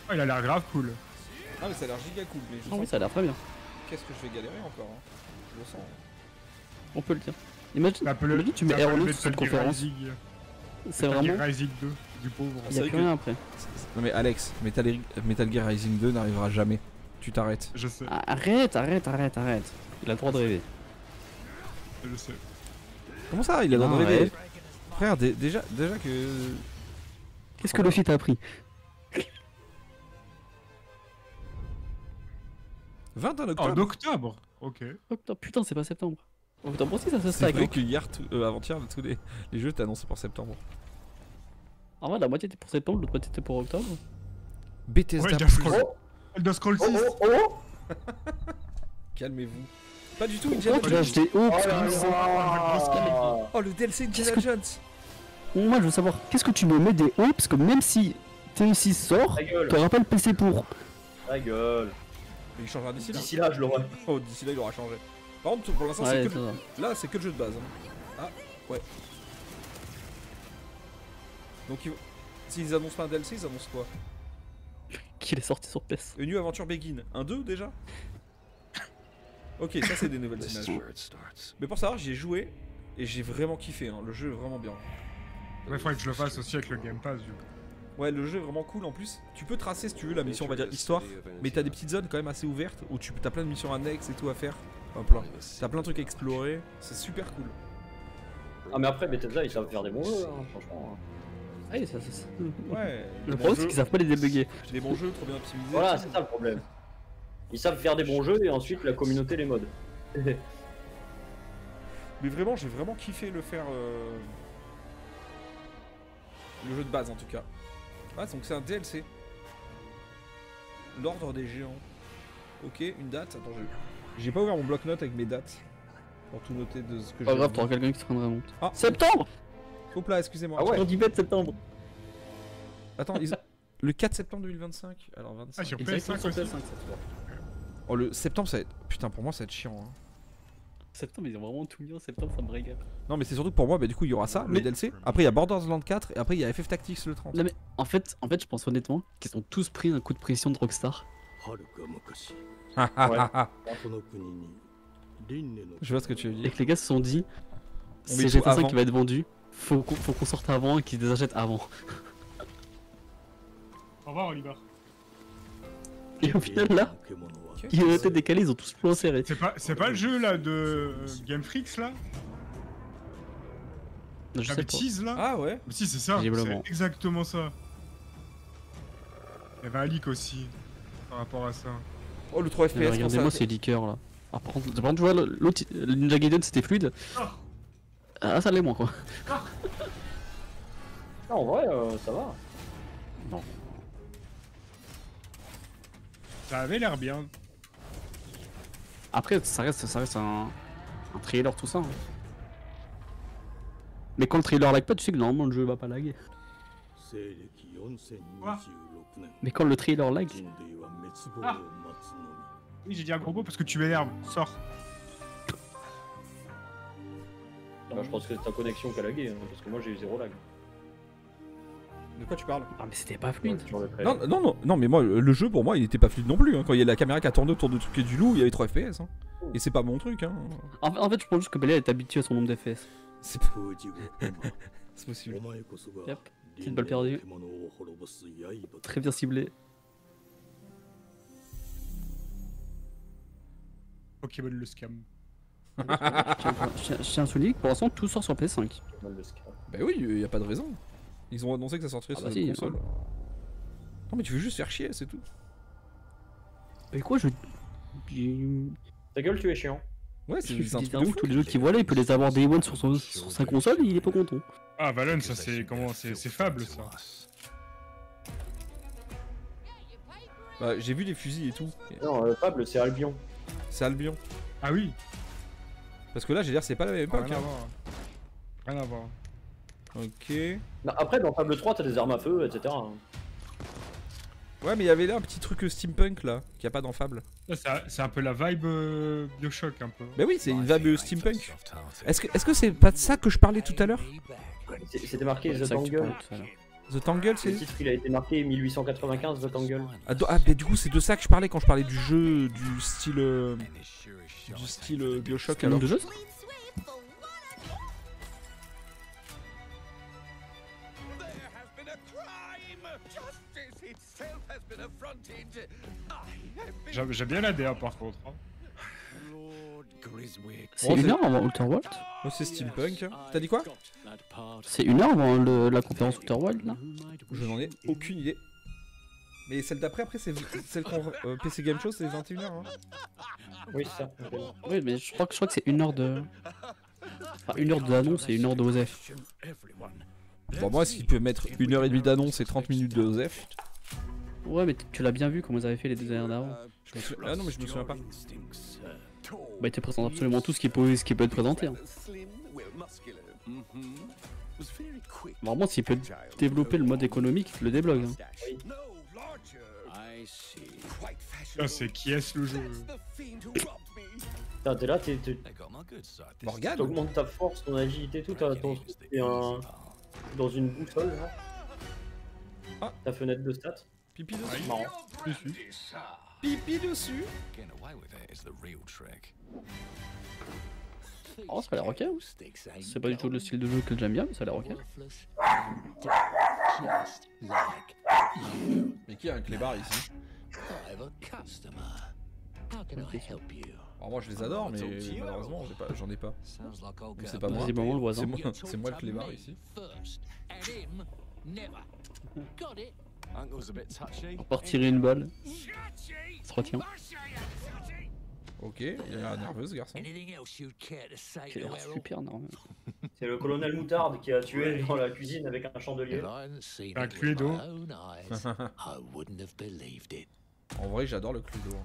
Oh, il a l'air grave cool. Ah, mais ça a l'air giga cool, mais je Ah oui, sens ça a l'air très bien. qu'est-ce que je vais galérer encore, hein. Je le sens. On peut le dire. Imagine, T'as un peu le. imagine tu mets t'as un peu le Aeronauts sur cette Metal Gear conférence. Rising, C'est Metal Gear vraiment. Rising 2, du pauvre. Il y C'est a vrai plus que- rien après. Non mais Alex, Metal Gear Rising 2 n'arrivera jamais. Tu t'arrêtes. Je sais, Arrête. Il a le droit de rêver. je sais. Comment ça il a Non, dans rêver ouais. Frère, déjà que... Qu'est-ce que Luffy t'a appris? 21 En octobre. octobre. Ok. Octobre, putain, c'est pas septembre. Octobre aussi, ça se C'est stack. vrai Hein. que hier, avant-hier, tous les jeux étaient annoncés pour septembre. En vrai, la moitié était pour septembre, l'autre moitié était pour octobre. Bethesda Ouais, Elder Plus. Scrolls. Elder Scrolls 6. Calmez-vous. Pas du tout, Pourquoi Indiana tu l'as Jones. acheté haut? Oh là là. Oh, le DLC Qu'est-ce Indiana que- Jones. Moi, je veux savoir, qu'est-ce que tu me mets des hauts? Parce que même si TE6 sort, Ta gueule. t'auras pas le PC pour. Ta gueule. Mais il changera d'ici là. D'ici là, je l'aurai. Oh, d'ici là, il aura changé. Par contre, pour l'instant, Ouais, c'est c'est que... ça. Là, c'est que le jeu de base. hein. Ah, ouais. Donc, s'ils annoncent pas un DLC, ils annoncent quoi? Qu'il est sorti sur PS. A New Adventure Begin. Un 2 déjà? Ok, ça c'est des nouvelles images. Mais pour savoir, j'y ai joué et j'ai vraiment kiffé. Hein. Le jeu est vraiment bien. Ouais, faudrait que je le fasse aussi avec le Game Pass, du coup. Ouais, le jeu est vraiment cool en plus. Tu peux tracer si tu veux la mission, on va dire histoire, mais t'as des petites zones quand même assez ouvertes où t'as plein de missions annexes et tout à faire. Enfin, plein. T'as plein de trucs à explorer. C'est super cool. Ah, mais après, Bethesda, ils savent faire des bons jeux, hein, franchement. Ah oui, ça. Ouais. Le des bons problème, c'est jeux- qu'ils savent pas les débugger. Des bons jeux trop bien optimisés. Voilà, c'est ça le problème. Ils savent faire des bons jeux et ensuite la communauté les mode. Mais vraiment, j'ai vraiment kiffé le faire. Le jeu de base en tout cas. Ah, donc c'est un DLC. L'ordre des géants. Ok, une date. Attends, j'ai pas ouvert mon bloc-notes avec mes dates. Pour tout noter de ce que Pas j'ai. grave, vu. t'auras quelqu'un qui te prendra compte. Ah, Septembre! hop là, excusez-moi. Ah ouais. On dit bête septembre. Attends, le 4 septembre 2025. Alors 25. Ah, sur Et direct PS5 sur aussi. PS5 cette fois. Oh, le septembre, ça va être. Putain, pour moi, ça va être chiant. Hein. Septembre, ils ont vraiment tout mis en septembre, ça me régale. Non, mais c'est surtout que pour moi, bah, du coup, il y aura ça, le Mais- DLC. Après, il y a Borderlands 4 et après, il y a FF Tactics le 30. Non mais en fait, je pense honnêtement qu'ils ont tous pris un coup de pression de Rockstar. Ah, ah, ah, ah. Je vois ce que tu veux Et dire. que les gars se sont dit, On met c'est tout GTA 5 avant. qui va être vendu, faut qu'on sorte avant et qu'ils les achètent avant. Au revoir, Oliver. Et au final là, ils ont été décalés, ils ont tous plus serré. C'est pas le jeu là de Game Freaks là? Je La sais pas. bêtise là? Ah ouais. Mais si, c'est ça, Visiblement. c'est exactement ça. Il y avait un leak aussi par rapport à ça. Oh, le 3 Mais FPS. regardez-moi ces leakers là. Ah, par contre, tu vois, l'autre, le Ninja Gaiden c'était fluide. Ah, ça l'est moins quoi. Ah, en vrai, ça va. Ça avait l'air bien. Après, ça reste un trailer tout ça. Hein. Mais quand le trailer lag pas, tu sais que normalement le jeu va pas laguer. Mais quand le trailer lag, Ah. Oui, j'ai dit un gros mot parce que tu m'énerves. Sors. Bah, je pense que c'est ta connexion qui a lagué, hein, parce que moi j'ai eu zéro lag. De quoi tu parles? ah mais c'était pas fluide. Sur le trailer. Non, mais moi, le jeu pour moi, il était pas fluide non plus. Hein. Quand il y a la caméra qui a tourné autour de trucs et du loup, il y avait 3 FPS. Hein. Et c'est pas mon truc. Hein. En fait, je pense juste que Bella est habitué à son nombre d'FS. C'est c'est possible. Yep, petite balle perdue. Très bien ciblé. Pokémon le scam. Je tiens à souligner que pour l'instant tout sort sur PS5. Mal de scrap. Bah oui, y a pas de raison. Ils ont annoncé que ça sortirait Ah sur bah cette si, console. Non, mais tu veux juste faire chier, c'est tout. Mais quoi, je Ta gueule, tu es chiant. Ouais, je c'est dis un truc de littéralement fou. tous les jeux qu'il voit là, il peut les avoir Day One sur sa console, il est pas content. Ah, Valon, ça c'est comment? C'est Fable ça. Bah, j'ai vu les fusils et tout. Non, Fable, c'est Albion. C'est Albion. Ah oui. Parce que là, j'ai dire, c'est pas la même époque. Rien à Hein. voir. Rien à voir. Ok. Non, après, dans Fable 3, t'as des armes à feu, etc. hein. Ouais, mais il y avait là un petit truc steampunk là, qu'il y a pas dans Fable. Là, c'est un peu la vibe Bioshock un peu. Bah oui, c'est une vibe steampunk. Est-ce que c'est pas de ça que je parlais tout à l'heure? C'était marqué The C'est ça que tu Tangle. parlais tout à l'heure. The Tangle, Le c'est. titre, il a été marqué 1895, The Tangle. Ah, bah du coup, c'est de ça que je parlais quand je parlais du jeu du style. Du style Bioshock Le nom alors. de jeu J'aime bien la DA par contre. Hein. C'est une heure avant Outer Wild? Oh, c'est steampunk. T'as dit quoi? C'est une heure avant la conférence Outer Wild là? Je n'en ai aucune idée. Mais celle d'après, après, c'est celle qu'on PC Game Show, c'est 21h. Hein. Oui, c'est ça. Oui, mais je crois que c'est une heure de. Enfin, une heure d'annonce et une heure de OSEF. Bon, moi, s'ils peuvent mettre 1h30 d'annonce et 30 minutes de OSEF. Ouais, mais tu l'as bien vu comment ils avaient fait les 2 années d'avant. Ah non, mais je me souviens pas. Bah, ils te présentent absolument tout ce qui peut être présenté. Hein. Vraiment, s'il peut développer le mode économique, il le débloque. Hein. Putain, c'est qui est-ce le jeu? Putain, t'es là, Morgane? t'augmentes ta force, ton agilité, tout, t'as ton truc, t'es dans une boussole là. Ah. Ta fenêtre de stats. Pipi dessus. Marrant. Pipi dessus. Oh, ça a l'air ok. Hein. C'est pas du tout le style de jeu que j'aime bien, mais ça a l'air ok. Mais qui a un clébard ici? Alors moi je les adore, mais malheureusement j'en ai pas. C'est pas moi. Visiblement le voisin. C'est moi le clébard ici. On peut retirer une balle. Ça se retient. Ok, il a l'air nerveux ce garçon. Il a l'air super normal. C'est le colonel Moutarde qui a tué dans la cuisine avec un chandelier. Un Cluedo. En vrai j'adore le Cluedo.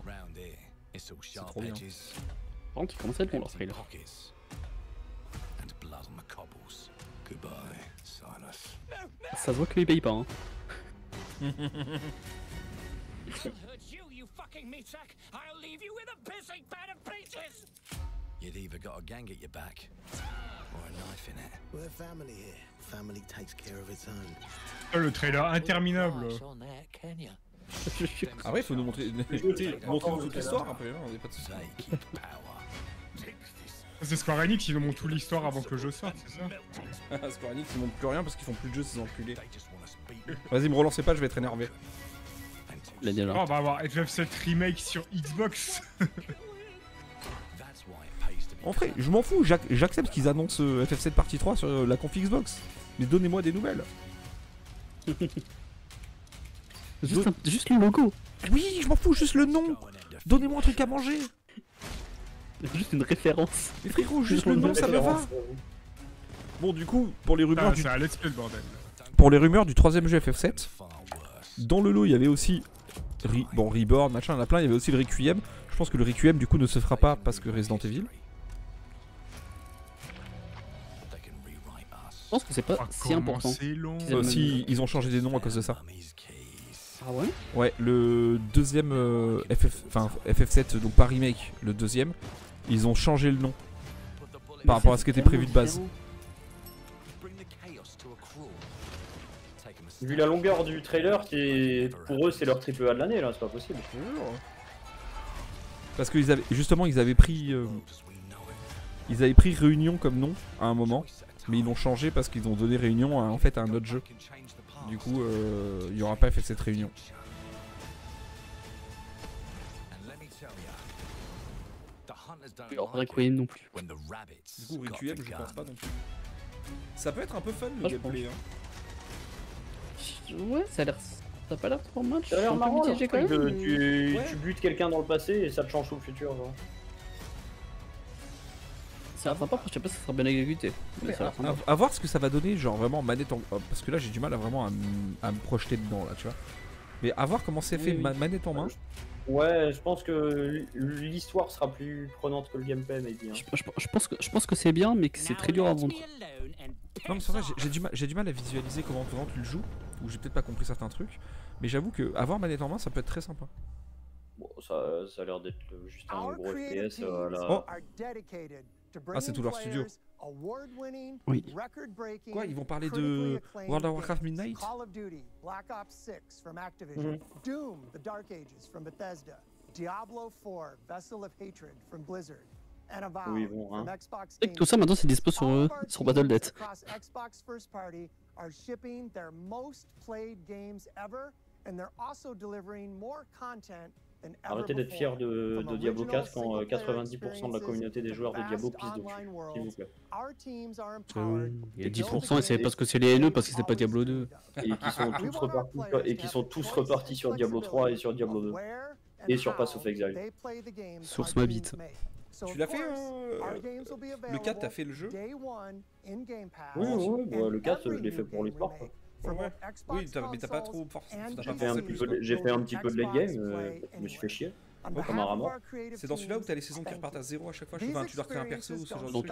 C'est trop bien. Par contre, il commence à être bon leur trailer. Ça se voit que lui paye pas. Hein. You'd either got a gang at your back or a knife in it. We're family here. Family takes care of its own. Oh, le trailer interminable. Ah ouais, faut nous montrer toute l'histoire après, on est pas de soucis. C'est Square Enix, ils nous montrent toute l'histoire avant que le jeu sorte, c'est ça? Square Enix ils montrent plus rien parce qu'ils font plus de jeux ces enculés. Vas-y, me relancez pas, je vais être énervé. Il a dit alors. Oh, on va avoir FF7 Remake sur Xbox. En vrai, je m'en fous, j'accepte qu'ils annoncent FF7 partie 3 sur la conf Xbox. Mais donnez-moi des nouvelles. Juste le logo. Oui, je m'en fous, juste le nom. Donnez-moi un truc à manger. Juste une référence. Mais frérot, juste le nom, ça me va. Bon, du coup, pour les rumeurs C'est un let's play le bordel. Pour les rumeurs du troisième jeu FF7, dans le lot, il y avait aussi Reborn, machin, il y en a plein, il y avait aussi le Requiem. Je pense que le Requiem, du coup, ne se fera pas parce que Resident Evil. Je pense que c'est pas si important. Si, ils ont changé des noms à cause de ça. Ah ouais? Ouais, le deuxième FF7, donc pas remake, le deuxième, ils ont changé le nom par rapport à ce qui était prévu de base. Vu la longueur du trailer, pour eux c'est leur triple A de l'année là, c'est pas possible. Parce que ils avaient pris Réunion comme nom à un moment, mais ils l'ont changé parce qu'ils ont donné Réunion en fait à un autre jeu. Du coup, il n'y aura pas FF7 Réunion. Requiem non plus. Du coup, Requiem, je pense pas non plus. Ça peut être un peu fun le gameplay. Ouais, ça a l'air. Ça a pas l'air trop mal. Ça a l'air marrant. Quand même. Tu butes quelqu'un dans le passé et ça te change tout le futur. Genre. Ça a l'air sympa, je sais pas si ça sera bien exécuté. Mais ça a l'air sympa. À voir ce que ça va donner, genre vraiment manette en. Parce que là j'ai du mal à vraiment à me projeter dedans là, tu vois. Mais à voir comment c'est fait manette en main. Ouais, je pense que l'histoire sera plus prenante que le gameplay, maybe. Hein. Je pense que c'est bien, mais que c'est très dur à vendre. Non, mais c'est vrai, j'ai du mal à visualiser comment tu le joues, ou j'ai peut-être pas compris certains trucs. Mais j'avoue que avoir manette en main, ça peut être très sympa. Bon, ça a l'air d'être juste un gros FPS. Ah, c'est tout leur studio. Oui. Quoi, ils vont parler de World of Warcraft Midnight? Call of Duty, Black Ops 6 from Activision, Doom, The Dark Ages from Bethesda, Diablo 4, Vessel of Hatred from Blizzard, and Avowed from Xbox Game. Tout ça maintenant c'est dispo sur Battle.net. Xbox first party, are shipping their most played games ever, and they're also delivering more content than ever Arrêtez d'être fiers de Diablo 4 quand 90% de la communauté des joueurs de Diablo pissent dessus, s'il vous plaît. Il y a 10% et c'est parce que c'est les haineux, parce que c'est pas Diablo 2. Et qui sont tous repartis sur Diablo 3 et sur Diablo 2. Et sur Pass of Exile. Source ma bite. Tu l'as fait le 4, t'as fait le jeu? Oui, bah, le 4 je l'ai fait pour l'histoire. Ouais. Oui, mais t'as pas trop forcé. J'ai fait un petit peu de late game, je me suis fait chier. Comme un rat. C'est dans celui-là où t'as les saisons qui repartent à 0 à chaque fois. Tu dois recréer un perso ou ce genre de truc.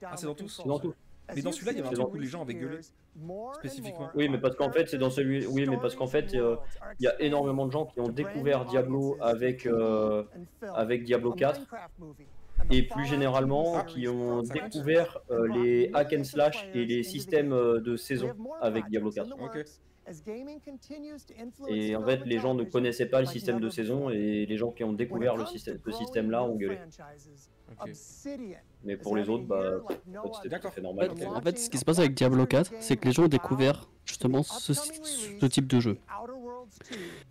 Ah, c'est dans tous? C'est dans tous. Mais dans celui-là, il y avait un truc où les gens avaient gueulé spécifiquement. Oui, mais parce qu'en fait, c'est dans celui. Oui, mais parce qu'en fait, il y a énormément de gens qui ont découvert Diablo avec Diablo 4. Et plus généralement, qui ont découvert les hack and slash et les systèmes de saison avec Diablo 4. Okay. Et en fait, les gens ne connaissaient pas le système de saison et les gens qui ont découvert ce système-là ont gueulé. Okay. Mais pour les autres, bah, c'était tout à fait normal. En fait, ce qui se passe avec Diablo 4, c'est que les gens ont découvert justement ce type de jeu.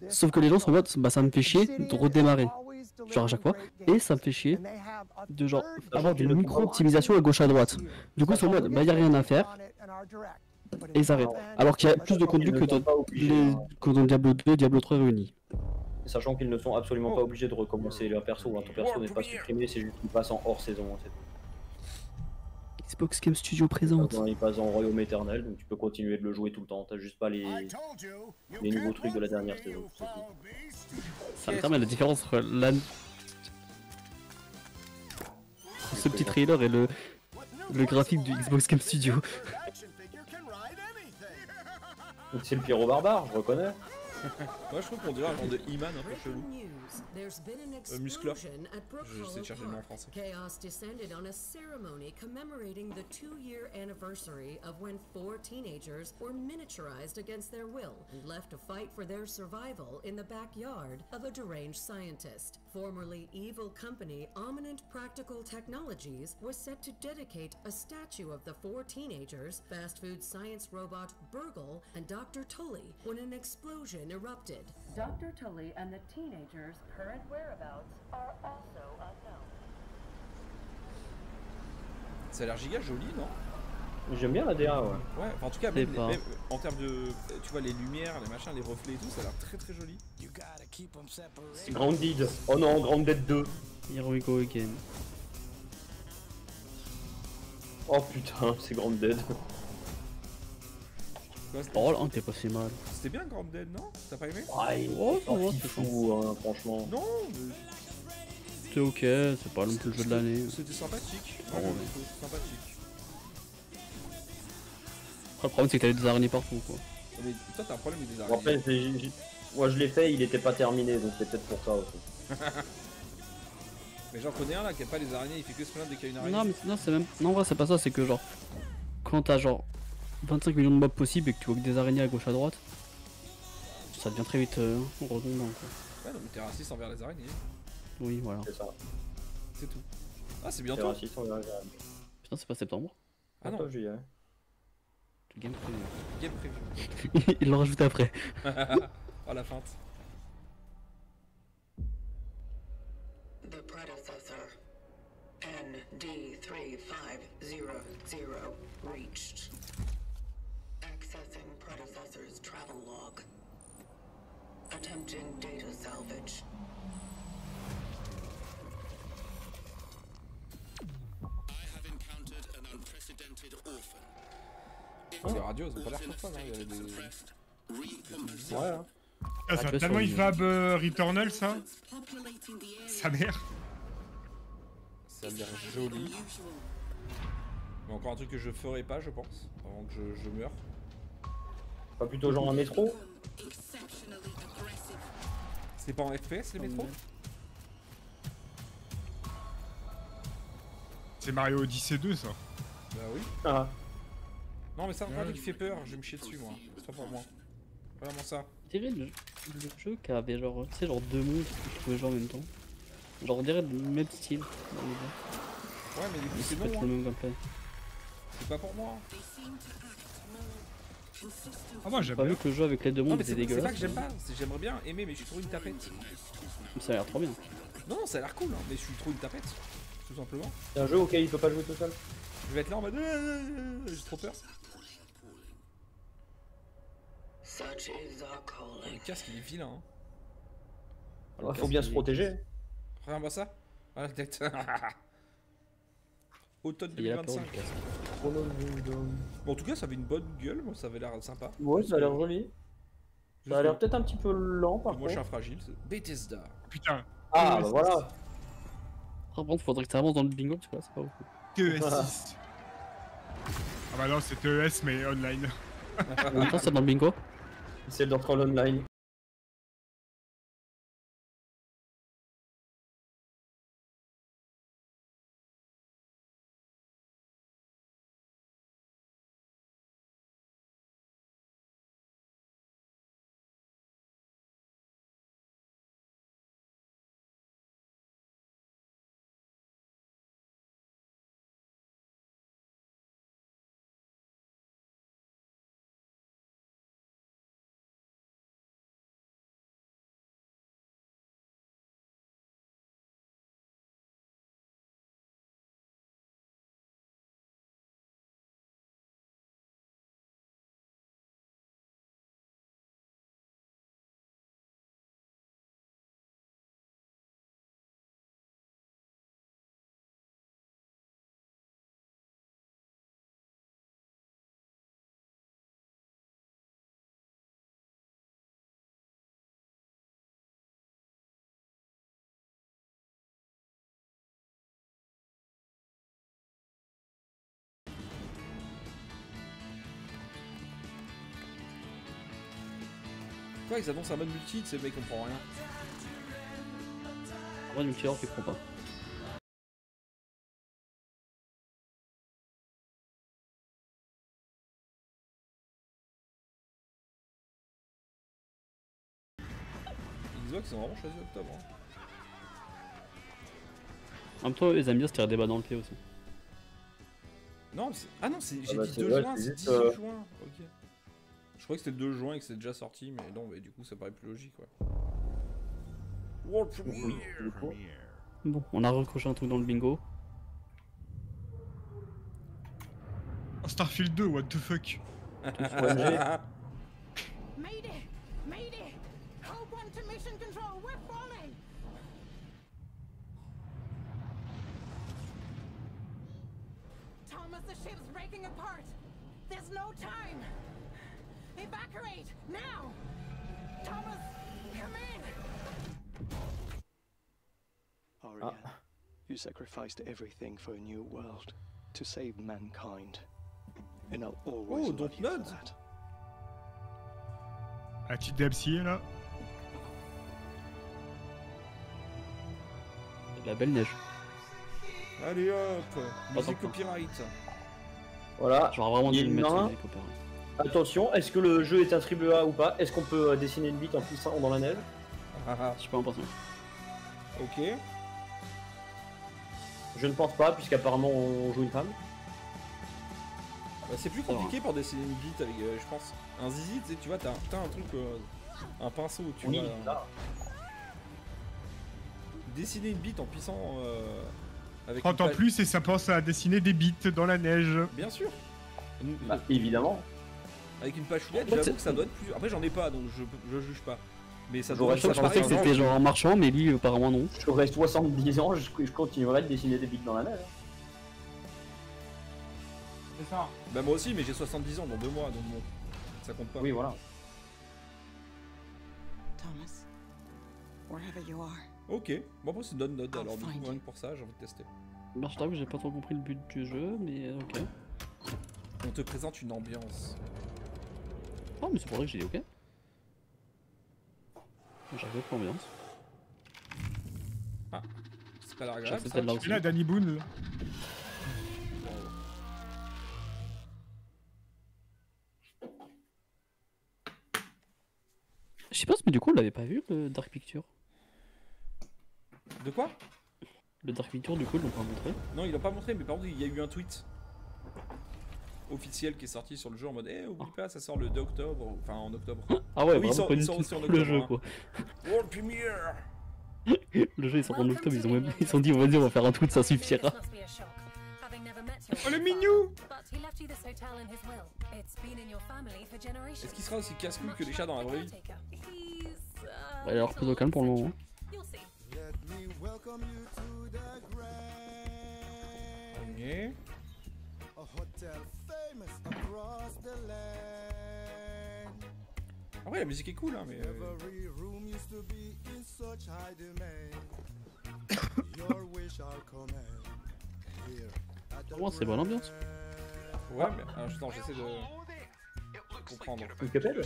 Sauf que les gens sont en mode, bah ça me fait chier de redémarrer, genre à chaque fois, et ça me fait chier de genre avoir des micro-optimisations à gauche à droite. Du coup, ils sont en mode, bah y a rien à faire, et ils arrêtent. Alors qu'il y a plus de contenu que dans Diablo 2 et Diablo 3 réunis. Sachant qu'ils ne sont absolument pas obligés de recommencer leur perso, ton perso n'est pas supprimé, c'est juste qu'il passe en hors saison en fait. Xbox Game Studio présente. Il passe en royaume éternel, donc tu peux continuer de le jouer tout le temps, t'as juste pas les nouveaux trucs de la dernière saison. Ça me permet la différence entre ce petit trailer et le graphique du Xbox Game Studio. C'est le Pyro Barbare, je reconnais. Moi je trouve qu'on dirait un genre de He-Man un peu chelou. Muscleur. Je sais chercher le nom en français. Chaos descended on a ceremony commemorating the 2-year anniversary of when 4 teenagers were miniaturized against their will and left to fight for their survival in the backyard of a deranged scientist. Formerly evil company Ominent Practical Technologies was set to dedicate a statue of the 4 teenagers, fast food science robot Burgle, and Dr. Tully when an explosion erupted. Dr. Tully and the teenagers' current whereabouts are also unknown. Ça a l'air giga joli, non? J'aime bien la DA, ouais. Ouais, enfin, en tout cas, même en termes de. Tu vois, les lumières, les machins, les reflets et tout, ça a l'air très très joli. Grounded. Oh non, Grounded 2. Here we go again. Oh putain, c'est Grounded. Oh là, t'es pas si mal. C'était bien Grounded, non? T'as pas aimé? Ouais, c'est fou, hein, franchement. Non, c'est ok, c'est pas non plus le jeu de l'année. C'était sympathique. Oh, ouais. Sympathique. Après, le problème c'est que t'avais des araignées partout quoi. Mais toi t'as un problème avec des araignées. Après, moi je l'ai fait, il était pas terminé, donc c'est peut-être pour ça aussi. Mais j'en connais un là qui a pas les araignées, il fait que se plaindre dès qu'il y a une araignée. Non, mais non, c'est même. Non, en vrai, c'est pas ça, c'est que genre. Quand t'as genre 25 millions de mobs possibles et que tu vois que des araignées à gauche à droite, ça devient très vite redondant quoi. Ouais, non, mais t'es raciste envers les araignées. Oui, voilà. C'est ça. C'est tout. Ah, c'est bientôt. Raciste envers les araignées. Putain, c'est pas septembre. Ah non. Juillet. Game preview. Game preview. Il l'a rajouté après. Oh la feinte. The predecessor, ND3500, reached. Accessing predecessor's travel log. Attempting data salvage. I have encountered an unprecedented orphan. Les radios, elles ont pas l'air pour ça, non? Il y avait des. Ouais, hein. Ah, ça a tellement Ifab Returnal ça. Sa mère. Ça a l'air joli. Mais encore un truc que je ferai pas, je pense, avant que je meure. Pas plutôt genre un métro? C'est pas en FPS les métros? C'est Mario Odyssey 2 ça. Bah oui. Ah. Non mais ça, un truc qui fait peur, je vais me chier dessus moi. C'est pas pour moi. Vraiment ça. Je dirais le jeu qui avait genre, tu sais, genre deux mondes que tu pouvais jouer en même temps. Genre on dirait le même style. Ouais mais du coup c'est non. Le même gameplay. C'est pas pour moi. Ah, moi j'aime Pas bien. vu que le jeu avec les deux Non, mondes mais était c'est pas dégueulasse. que j'aime pas, j'aimerais bien aimer, mais je suis trop une tapette. Ça a l'air trop bien. Non, non, ça a l'air cool, hein, mais je suis trop une tapette, tout simplement. C'est un jeu auquel il peut pas jouer tout seul. Je vais être là en mode. J'ai trop peur. Le casque il est vilain. Hein. Ouais, faut bien se protéger. Regarde-moi ça. Voilà la tête. Automne Il a peur 2025. du casque. Bon, en tout cas, ça avait une bonne gueule, moi ça avait l'air sympa. Ouais, ça a l'air joli. Ça a l'air peut-être un petit peu lent par Moi je suis un contre. fragile. Bethesda. Putain. Ah bah voilà. Par contre, faudrait que ça avance dans le bingo, tu vois, c'est pas ouf. TES6. Ah bah non, c'est TES mais online. En même temps, c'est dans le bingo. C'est le Troll Online. Quoi, ils annoncent un mode multi, tu sais, le mec comprend rien. En vrai, multijoueur, tu comprends pas. Xbox, ils ont vraiment choisi octobre. Hein. En même temps, les amis, c'était un débat dans le pied aussi. Non, ah non, j'ai bah, dit c'est 2 vrai, juin, c'est c'est juste, 18 juin. Ok. Je croyais que c'était 2 juin et que c'était déjà sorti, mais non, mais du coup, ça paraît plus logique, ouais. World Premiere. Bon, on a recroché un truc dans le bingo. Oh, Starfield 2, what the fuck. Mayday! Mayday! Code 1 to mission control, we're falling! Thomas, the ship's breaking apart! There's no time! Evacuate! Now! Thomas, come in! Aria, you sacrificed everything for a new world to save mankind. And I'll always love you for that. La petite DMCA là. La belle neige. Allez hop, musique copyright. Voilà. J'aurais vraiment dû Il le mettre y en a sur un. les coopérations. Attention, est-ce que le jeu est un triple A ou pas? Est-ce qu'on peut dessiner une bite en puissant dans la neige? Je suis pas impatient. Ok. Je ne pense pas, puisqu'apparemment on joue une femme. Bah, c'est plus compliqué pour dessiner une bite avec, je pense, un zizi, tu vois, t'as un truc, un pinceau, tu Oui, vois. là. Dessiner une bite en puissant avec 30 une ans page- plus et ça pense à dessiner des bites dans la neige. Bien sûr. Bah, évidemment. Avec une page foulette, En fait, j'avoue que ça doit être plus. Après, j'en ai pas, donc je juge pas. Mais ça J'aurais doit Je pensais que c'était genre en marchant, mais lui, apparemment non. J'aurai 70 ans, je continuerai de dessiner des bites dans la neige. C'est ça. Bah, moi aussi, mais j'ai 70 ans dans 2 mois, donc bon, ça compte pas. Oui, voilà. Thomas, wherever you are. Ok, bon, après, c'est une bonne note, I'll alors du coup, find rien que pour ça, j'ai envie de tester. Bah, je t'avoue que j'ai pas trop compris le but du jeu, mais ok. On te présente une ambiance. Oh, mais c'est pour ça que j'ai dit ok. J'arrive pour l'ambiance. Ah, c'est pas la J'ai grave, accepté ça. de là aussi. Et là, Danny Boone. Là. Je sais pas, mais du coup, on l'avait pas vu le Dark Picture. De quoi? Le Dark Picture, du coup, ils l'ont pas montré. Non, ils l'ont pas montré, mais par contre, il y a eu un tweet. officiel qui est sorti sur le jeu en mode eh oublie pas ça sort le 2 octobre, enfin en octobre. Ah ouais, oui, vraiment pas du sort tout aussi en le octobre, jeu hein. quoi. World Premiere. Le jeu il sort en octobre, ils se sont dit vas-y on va faire un tweet, ça suffira. Oh le mignon. Est-ce qu'il sera aussi casse-couille que les chats dans la vraie vie? Il a l'air plutôt calme pour le moment. Ok. Ah ouais, la musique est cool hein, mais Moi c'est bonne ambiance. ouais, mais attends, j'essaie de comprendre. Une capelle.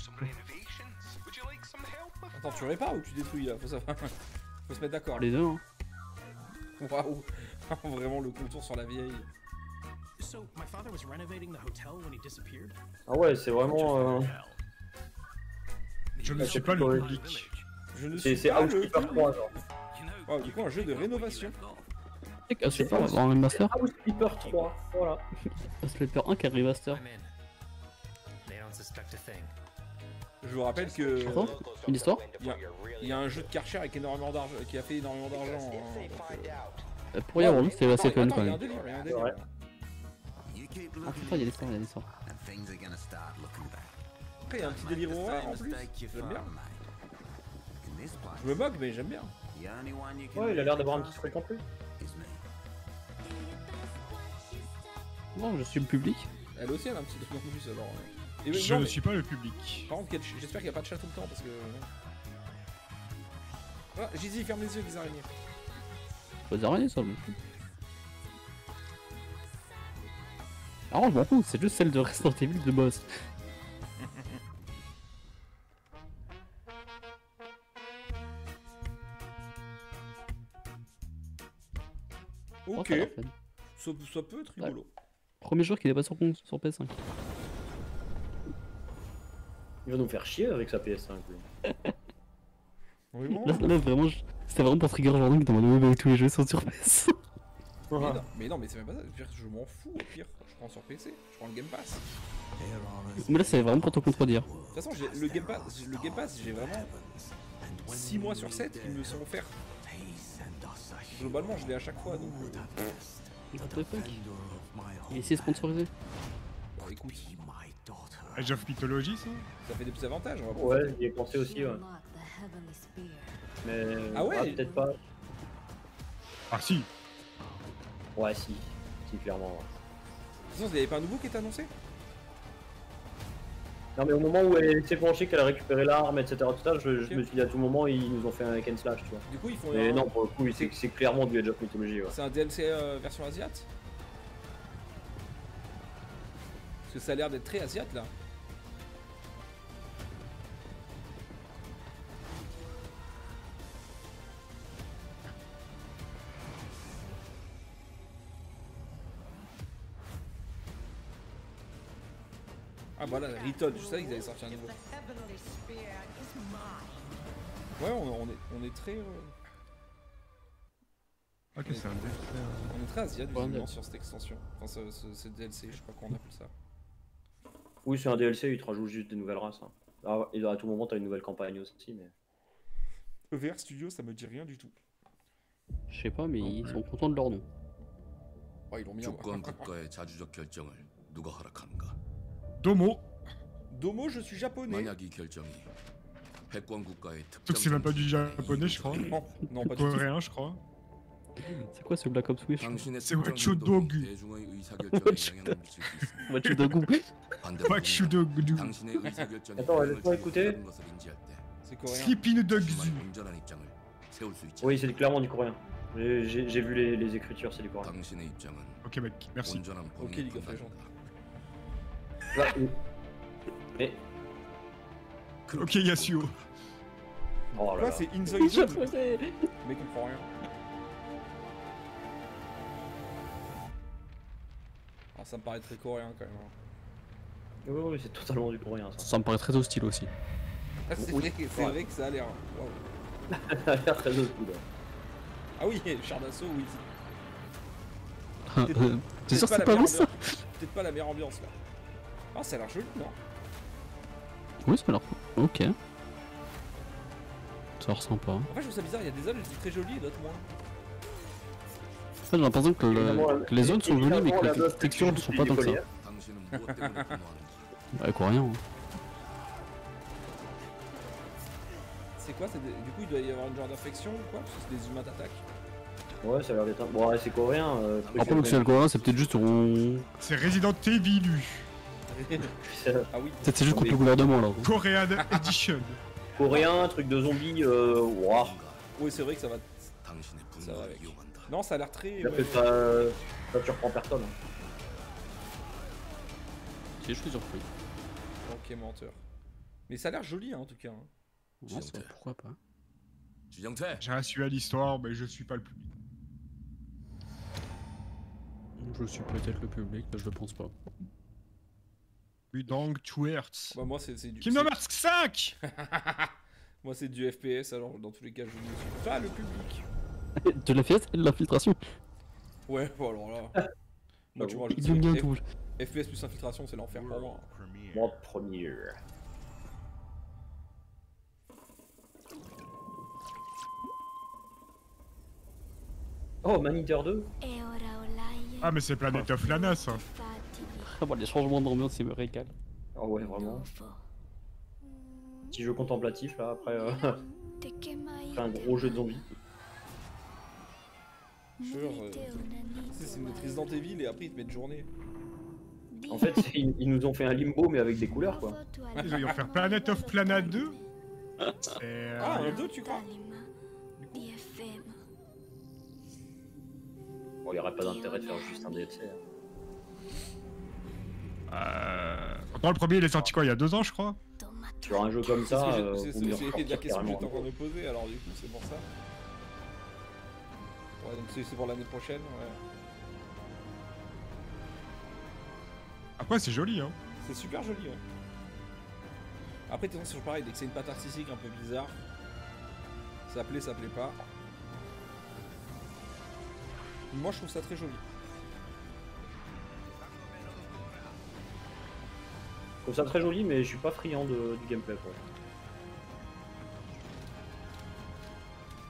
Attends, tu répares ou tu détruis là? Faut se mettre d'accord. Les deux hein. Waouh. Vraiment le contour sur la vieille. Ah ouais, c'est vraiment. Je ne suis pas le public. C'est Housekeeper 3 genre. Wow, du coup un jeu de rénovation. C'est pas en remaster. Housekeeper 3, voilà. Housekeeper 1 qui est remaster. Je vous rappelle que une histoire. Il y a un jeu de Karcher avec énormément d'argent, qui a fait énormément d'argent. Pour y avoir vu, c'était assez fun attends, quand il y a même. un délire, il y a un délire. Ouais. Ah putain, il y a l'histoire, il y a l'histoire. Après, il y a un petit délire horreur en plus. J'aime bien. Je me moque, mais j'aime bien. Ouais, il a l'air d'avoir un petit truc en plus. Non, je suis le public. Elle aussi, elle a un petit truc en plus alors. Et Je non, ne mais- suis pas le public. Par contre, j'espère qu'il n'y a pas de chat tout le temps parce que. Ah, Gizy, ferme les yeux, les araignées. Pas des araignées ça, le coup. Ah, je m'en fous, c'est juste celle de Resident Evil de boss. Oh, Ok, ça a l'air fun. ça peut être rigolo. Premier joueur qui n'est pas sur PS5. Il va nous faire chier avec sa PS5. lui. Vraiment Là, vraiment, c'était vraiment pour trigger Jordan qui demandait ouais, tous les jeux sont sur PS. mais non, mais c'est même pas ça. Je m'en fous au pire. Je prends sur PC, je prends le Game Pass. Mais là, c'est vraiment pour te contredire. De toute façon, le Game Pass, j'ai vraiment 6 mois sur 7 qui me sont offerts. Globalement, je l'ai à chaque fois donc. What the fuck. Il est ici sponsorisé. Bon, écoute, Age of Mythology, ça? ça fait des petits avantages. On va Ouais, j'y ai pensé aussi, ouais. Mais. Ah ouais peut-être pas. Ah si. Ouais, si. Si, clairement. Ouais. De toute façon, il n'y avait pas un nouveau qui était annoncé? Non, mais au moment où elle s'est penchée, qu'elle a récupéré l'arme, etc., tout ça, je me suis dit à tout moment, ils nous ont fait un hack and slash, tu vois. Du coup, ils font. Mais non, pour le coup, c'est clairement du Age of Mythology, ouais. C'est un DLC version asiate? Parce que ça a l'air d'être très asiate là. Ah voilà, Riton, je savais qu'ils allaient sortir un nouveau. Ouais, on est très. Ok, c'est un DLC. On est très asiate Ouais, visiblement sur cette extension. Enfin, ce DLC, je sais pas comment on appelle ça. Oui, c'est un DLC, ils te rajoutent juste des nouvelles races. Hein. Alors, et à tout moment, t'as une nouvelle campagne aussi, mais. EVR Studio, ça me dit rien du tout. Je sais pas, mais ils sont contents de leur nom. Oh, ils l'ont mis en Domo. Domo, je suis japonais. Sauf que c'est même pas du japonais, je crois. Non, pas du tout. Coréen, je crois. C'est quoi ce Black Ops Wish? C'est Wachodogu. Wachodogu. Wachodogu. Attends, laisse-moi écouter. C'est coréen. Sleeping Dogs. Oui, c'est clairement du coréen. J'ai vu les écritures, c'est du coréen. Ok, mec, merci. Ok, League of Legends. Là, mais. Ok, Yasuo. Oh là Quoi, là. c'est In the Zone? Mais comprend rien. Alors, ça me paraît très coréen quand même. Hein. Oui, oui, c'est totalement du coréen ça. Ça me paraît très hostile aussi. Ah, c'est Oui. vrai que ça a l'air. Waouh. Ça a l'air très hostile. Ah oui, char d'assaut, oui. C'est sûr, c'est pas bon ça? peut-être pas la meilleure ambiance là. Ah, ça a l'air joli, non? Oui, ça a l'air. Ok. Ça a l'air sympa. En fait, je trouve ça bizarre, il y a des zones qui sont très jolies et d'autres moins. En fait, j'ai l'impression que les zones sont jolies, mais que les textures ne sont pas tant que ça. Ouais, coréen. Hein. C'est quoi? Du coup, il doit y avoir une genre d'infection ou quoi? Parce que c'est des humains d'attaque. Ouais, ça a l'air d'être. Bon, ouais, c'est coréen. Après, le c'est coréen, c'est peut-être juste. C'est Resident Evil. Ah oui. C'est juste contre le gouvernement là. Korean Edition. Coréen, truc de zombie. Wow. Oui, c'est vrai que ça va. Ça va avec. Non, ça a l'air très. Ça surprend personne. Si, je suis surpris. Ok, menteur. Mais ça a l'air joli hein, en tout cas. Hein. Ouais, pourquoi pas. J'ai un suivi à l'histoire, mais je suis pas le public. Je suis peut-être le public, mais je le pense pas. Udang Twerts. Bah, moi, c'est du. Kingdom Hearts 5. Moi, c'est du FPS, alors dans tous les cas, je ne suis pas le public. De la fiesta et de l'infiltration. Ouais, bon, alors là. Moi, tu vois, il bien tout. FPS plus infiltration, c'est l'enfer pour moi. Moi, premier. Oh, Man Eater 2. Ah, mais c'est Planet of Lana, ça. Ah, bon, les changements d'ambiance, ils me régalent. Ah ouais, vraiment. Petit jeu contemplatif, là, après un gros jeu de zombies. Jure, c'est une Resident Evil et après ils te mettent journée. En fait, ils nous ont fait un limbo, mais avec des couleurs, quoi. Ils vont faire Planet of Lana 2. Ah, un 2, tu crois? Bon, il n'y aurait pas d'intérêt de faire juste un DLC. Pourtant, le premier, il est sorti quoi, il y a 2 ans, je crois? Sur un jeu comme ça, c'est la question que j'étais en train de me poser, alors du coup, c'est pour ça. Ouais, donc c'est pour l'année prochaine, ouais. Après, c'est joli, hein. C'est super joli, ouais. Après, c'est toujours pareil, dès que c'est une patte artistique un peu bizarre, ça plaît pas. Moi, je trouve ça très joli. Je trouve ça très joli, mais je suis pas friand du gameplay, quoi.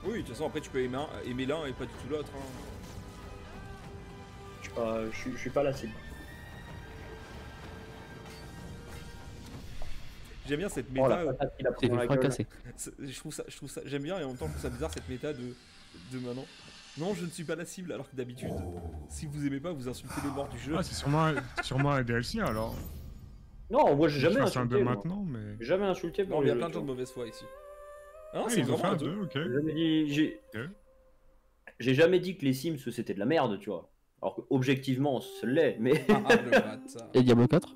Oui, de toute façon, après, tu peux aimer l'un et pas du tout l'autre. Hein. Je suis pas la cible. J'aime bien cette méta. Je trouve ça, j'aime bien et en même temps je trouve ça bizarre cette méta de maintenant. Non, je ne suis pas la cible, alors que d'habitude, si vous aimez pas, vous insultez les morts du jeu. Ah, c'est sûrement un DLC alors. Non, moi j'ai jamais insulté. Un 2 maintenant, mais. Jamais insulté. Non, il y a plein de gens de mauvaise foi ici. Ah, c'est vraiment un 2, ok. J'ai jamais dit que les Sims c'était de la merde, tu vois. Alors qu'objectivement, ce l'est, mais. Et Diablo 4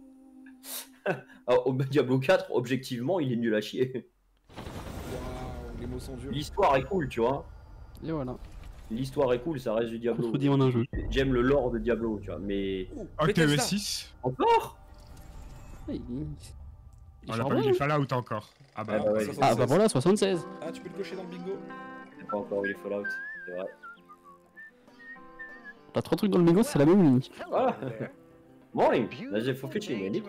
Diablo 4, objectivement, il est nul à chier. Waouh, les mots sont durs. L'histoire est cool, tu vois. Et voilà. L'histoire est cool, ça reste du Diablo. Dit en un jeu. J'aime le lore de Diablo, tu vois, mais. Oh, TES6. Encore? On a pas eu les Fallout encore. Ah bah, voilà, 76. Ah, tu peux le cocher dans le bingo. J'ai pas encore eu les Fallout, c'est vrai. T'as 3 trucs dans le bingo, c'est la même ligne. Ah. Morning, let's go fishing, Andy.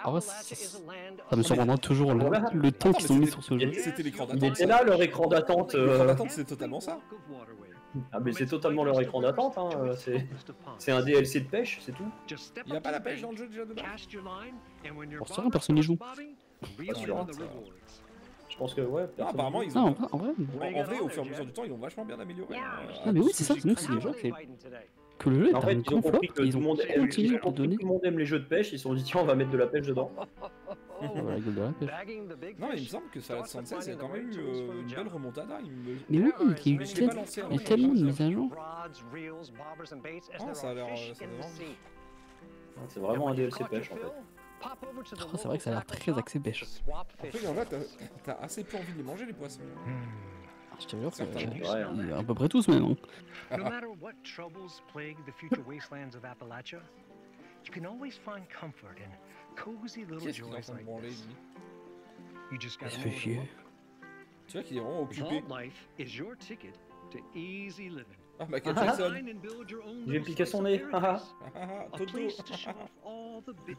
Ah ouais, ça me surprendra toujours le temps qu'ils ont mis sur ce jeu. C'était l'écran d'attente. Il était là, leur écran d'attente. L'écran d'attente, c'est totalement ça. Ah mais c'est totalement leur écran d'attente, hein. C'est un DLC de pêche, c'est tout. Il y a pas la pêche dans le jeu déjà de base. Pour ça, personne n'y joue. Pas sûr, je pense que ouais. Non, apparemment ils ont. En vrai, au fur et à mesure du temps, ils ont vachement bien amélioré. Ah mais oui, c'est ça. Nous, c'est déjà que le jeu est en fait, un grand flop. Ils ont continué à donner. Tout le monde aime les jeux de pêche, ils se sont dit tiens, on va mettre de la pêche dedans. La gueule de la pêche. Non, il me semble que Fallout 76, il y a quand même eu une belle remontada. Mais oui, il y a eu tellement de mises à jour. Ah, ça a l'air. C'est vraiment un DLC pêche en fait. Oh, c'est vrai que ça a l'air très axé pêche. Après, en fait, t'as assez peu envie de les manger, les poissons. Je te jure, c'est à peu près tous même. No matter what troubles plague the future wastelands of Appalachia, you can always find comfort in cozy little joys like this. You just gotta Tu vois qu'il est vraiment occupé. Vault life is your ticket to easy living. Ah, Michael Jackson. J'ai piqué son nez. Toto.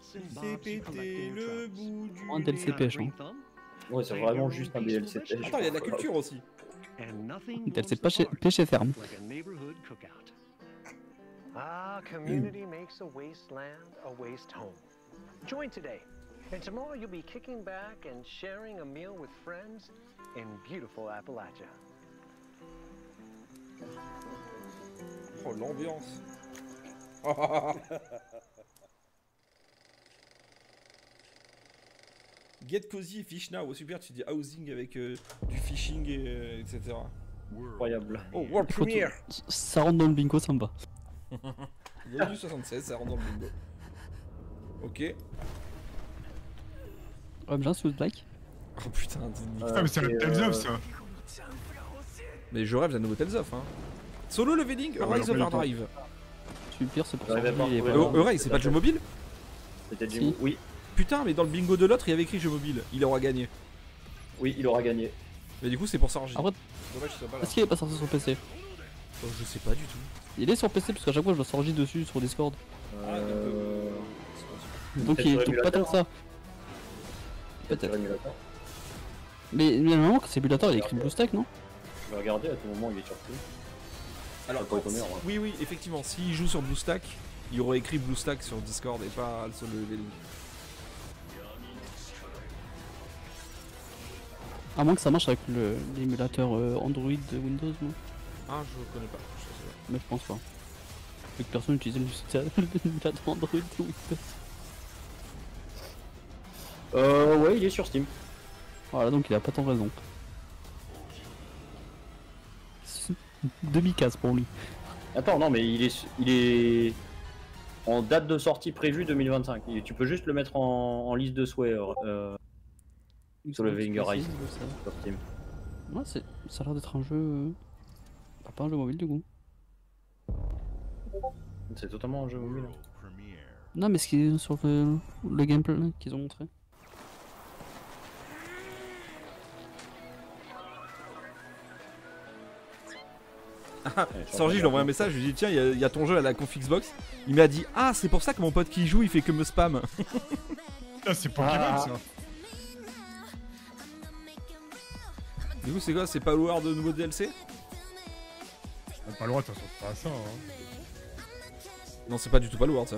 C'est pété le bout du... Un DLC pêche, hein. Ouais, c'est vraiment juste un DLC pêche. Attends, il y a de la culture aussi. DLC pêche ferme. Ah, community makes a wasteland a waste home. Join today, and tomorrow you'll be kicking back and sharing a meal with friends in beautiful Appalachia. Oh, l'ambiance. Get cozy, fish now. Oh, super, tu dis housing avec du fishing et etc. Incroyable. Oh, world premiere. Ça rentre dans le bingo, ça me va. Il y a du 76, ça rentre dans le bingo. Ok. Ouais, bien, South Black. Oh putain, Putain, mais c'est un Tales of ça. Mais je rêve d'un nouveau Tales of, hein. Solo leveling, Rise Overdrive. Super, c'est pour ça. Rise, c'est pas le jeu mobile? Peut-être si. Oui. Putain, mais dans le bingo de l'autre, il y avait écrit jeu mobile. Il aura gagné. Oui, il aura gagné. Mais du coup, c'est pour ça. Après, dommage, il soit pas là. est-ce qu'il est pas sorti sur PC? Oh, je sais pas du tout. Il est sur PC parce qu'à chaque fois je dois sortir dessus sur Discord. Donc il est pas tant que ça. Peut-être. Mais normalement, quand c'est émulateur, il est écrit BlueStack, non? Je vais regarder à tout moment, il est surpris. Alors, oui, effectivement, s'il joue sur BlueStack, il y aurait écrit BlueStack sur Discord et pas sur le leveling. À moins que ça marche avec l'émulateur Android de Windows, non? Ah, je connais pas. Mais je pense pas. Vu que personne n'utilise l'émulateur Android de Windows. Ouais, il est sur Steam. Voilà, donc il a pas tant raison. Demi-case pour lui. Attends, non, mais il est en date de sortie prévue 2025. Tu peux juste le mettre en liste de souhaits sur le Wenger Rise sur Steam. Ouais, ça a l'air d'être un jeu. Pas un jeu mobile du coup. C'est totalement un jeu mobile. Non, mais ce qui est sur le gameplay qu'ils ont montré. Sorgi, je lui envoie un message, je lui dis tiens, il y a ton jeu à la conf Xbox. Il m'a dit ah, c'est pour ça que mon pote qui joue il fait que me spam. Ah, c'est Pokémon ça. Du coup, c'est quoi? C'est pas Palworld de nouveau DLC? Pas le droit, t'as pas ça. Hein. Non, c'est pas du tout Palworld ça.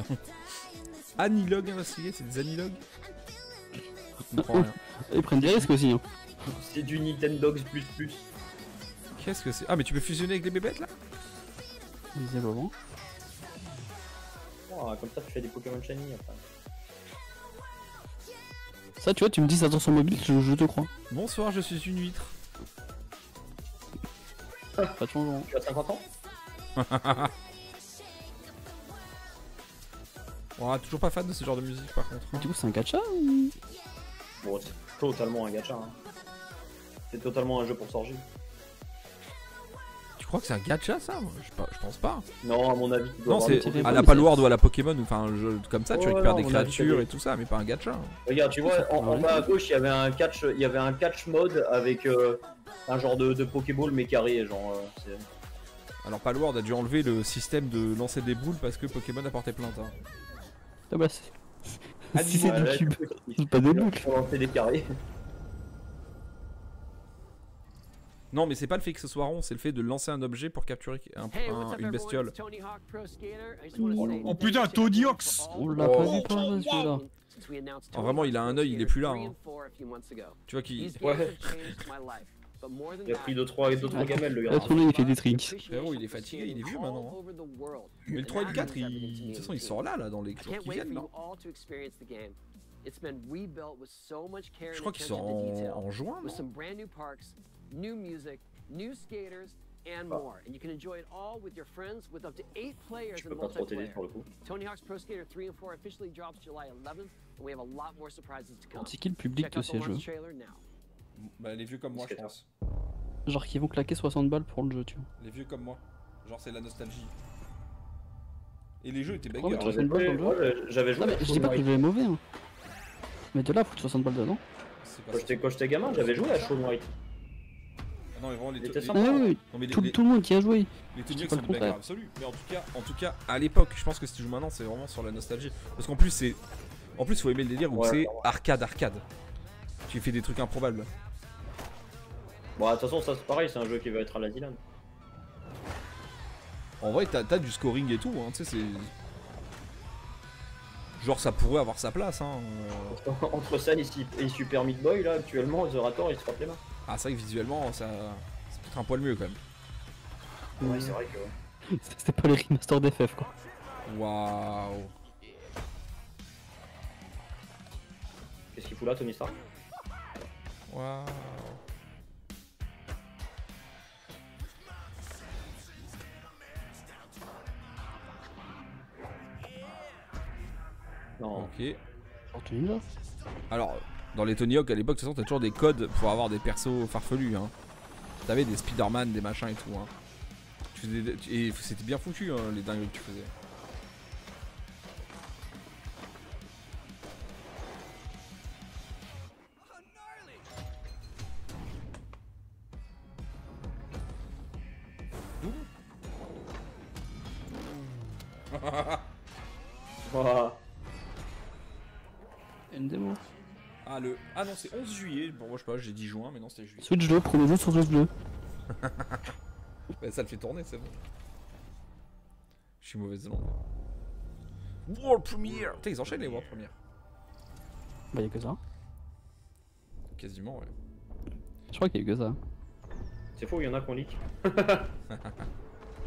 Anilog investigué, c'est des Anilogs? Je comprends rien. Ils prennent des risques aussi. Hein. C'est du Nintendogs plus. Qu'est-ce que c'est? Ah, mais tu peux fusionner avec les bébêtes là? Visiblement. Oh, comme ça, tu fais des Pokémon Shiny après. Ça, tu vois, tu me dis ça sur mobile, je te crois. Bonsoir, je suis une huître. Pas de changement. Tu as 50 ans? On toujours pas fan de ce genre de musique par contre. Du coup, c'est un gacha ou... Bon, c'est totalement un gacha. Hein. C'est totalement un jeu pour Sorgi. Tu crois que c'est un gacha ça? Je pense pas. Non, à mon avis. Non, c'est à la Palworld ou à la Pokémon, ou enfin un jeu comme ça, tu récupères des créatures et tout ça, mais pas un gacha. Regarde, tu vois, en bas à gauche, il y avait un catch mode avec un genre de Pokéball mais carré, genre. Alors Palworld a dû enlever le système de lancer des boules parce que Pokémon a porté plainte. Hein. Ah bah c'est du cube, c'est pas des boules. Pour lancer des carrés. Non, mais c'est pas le fait que ce soit rond, c'est le fait de lancer un objet pour capturer une bestiole. Oh putain, Tony Hawk! On l'a pas vu par là celui-là. Oh, vraiment, il a un œil, il est plus là. Hein. Tu vois qu'il. Ouais. Il a pris 2-3 gamelles le gars. Il fait des tricks. Frérot, il est fatigué, il est vieux maintenant. Hein. Mais le 3 et le 4, de toute façon, il sort là dans les jours qui viennent. Là. Je crois qu'il sort en juin. New music, new skaters, and more. And you can enjoy it all with your friends with up to 8 players in multiplayer. Tony Hawk's Pro Skater 3 and 4 officially drops July 11th, and we have a lot more surprises to come. C'est qui le public de ces jeux? Bah les vieux comme moi, je pense. Genre qui vont claquer 60 balles pour le jeu, tu vois. Les vieux comme moi. Genre c'est la nostalgie. Et les jeux étaient bagueurs. J'avais joué. Je dis pas que le jeu est mauvais. Hein. Mais de là, faut 60 balles dedans. Quand j'étais gamin, j'avais joué à Show White. Non, mais vraiment, les tout le monde qui a joué. Les Tony Hawk sont des bagarres absolues. Mais en tout cas, à l'époque, je pense que si tu joues maintenant, c'est vraiment sur la nostalgie. Parce qu'en plus, c'est. En plus, faut aimer le délire où c'est arcade. Tu fais des trucs improbables. Bon, de toute façon, ça c'est pareil, c'est un jeu qui va être à la Dylan. En vrai, t'as du scoring et tout, hein, tu sais, c'est. Genre, ça pourrait avoir sa place, hein. Entre ça et Super Meat Boy, là, actuellement, The Rator, il se frappe les mains. Ah, c'est vrai que visuellement, ça. C'est peut-être un poil mieux quand même. Ouais, c'est vrai que. Ouais. C'était pas les remasters d'FF, quoi. Waouh. Qu'est-ce qu'il fout là, Tony Stark? Waouh. Non. Ok. Ninja. Alors, dans les Tony Hawk à l'époque, de toute façon, t'as toujours des codes pour avoir des persos farfelus. Hein. T'avais des Spider-Man, des machins et tout. Hein. Et c'était bien foutu, hein, les dingues que tu faisais. Une démo. Ah non, c'est 11 juillet. Bon, moi je sais pas, j'ai dit juin, mais non, c'était juillet. Switch 2, premier jeu sur Switch 2. Bah, ça le fait tourner, c'est bon. Je suis mauvaise langue. World Premiere. Putain, ils enchaînent les World Premiere. Bah, y'a que ça. Quasiment, ouais. Je crois qu'il y a eu que ça. C'est faux, il y en a qu'on leak.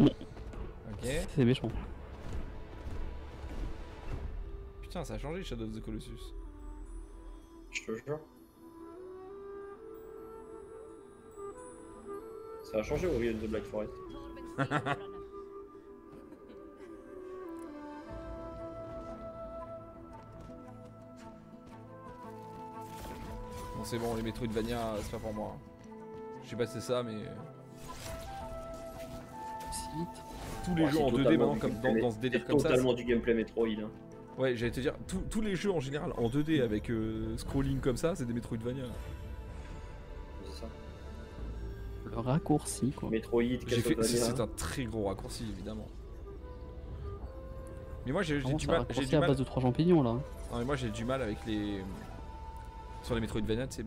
Ok. C'est méchant. Putain, ça a changé Shadow of the Colossus. Je te jure. Ça a changé au Real de Black Forest. Bon, c'est bon, les Metroidvania, c'est pas pour moi. Je sais pas si c'est ça, mais. Tous les jeux en 2D maintenant, comme dans ce délire comme ça. C'est totalement du gameplay Metroid. Hein. Ouais, j'allais te dire, tous les jeux en général en 2D avec scrolling comme ça, c'est des Metroidvania. C'est ça. Le raccourci, quoi. Metroid, c'est un très gros raccourci, évidemment. Mais moi j'ai du mal. J'ai du mal à base de 3 champignons là. Non, mais moi j'ai du mal avec les. Sur les Metroidvania, tu sais,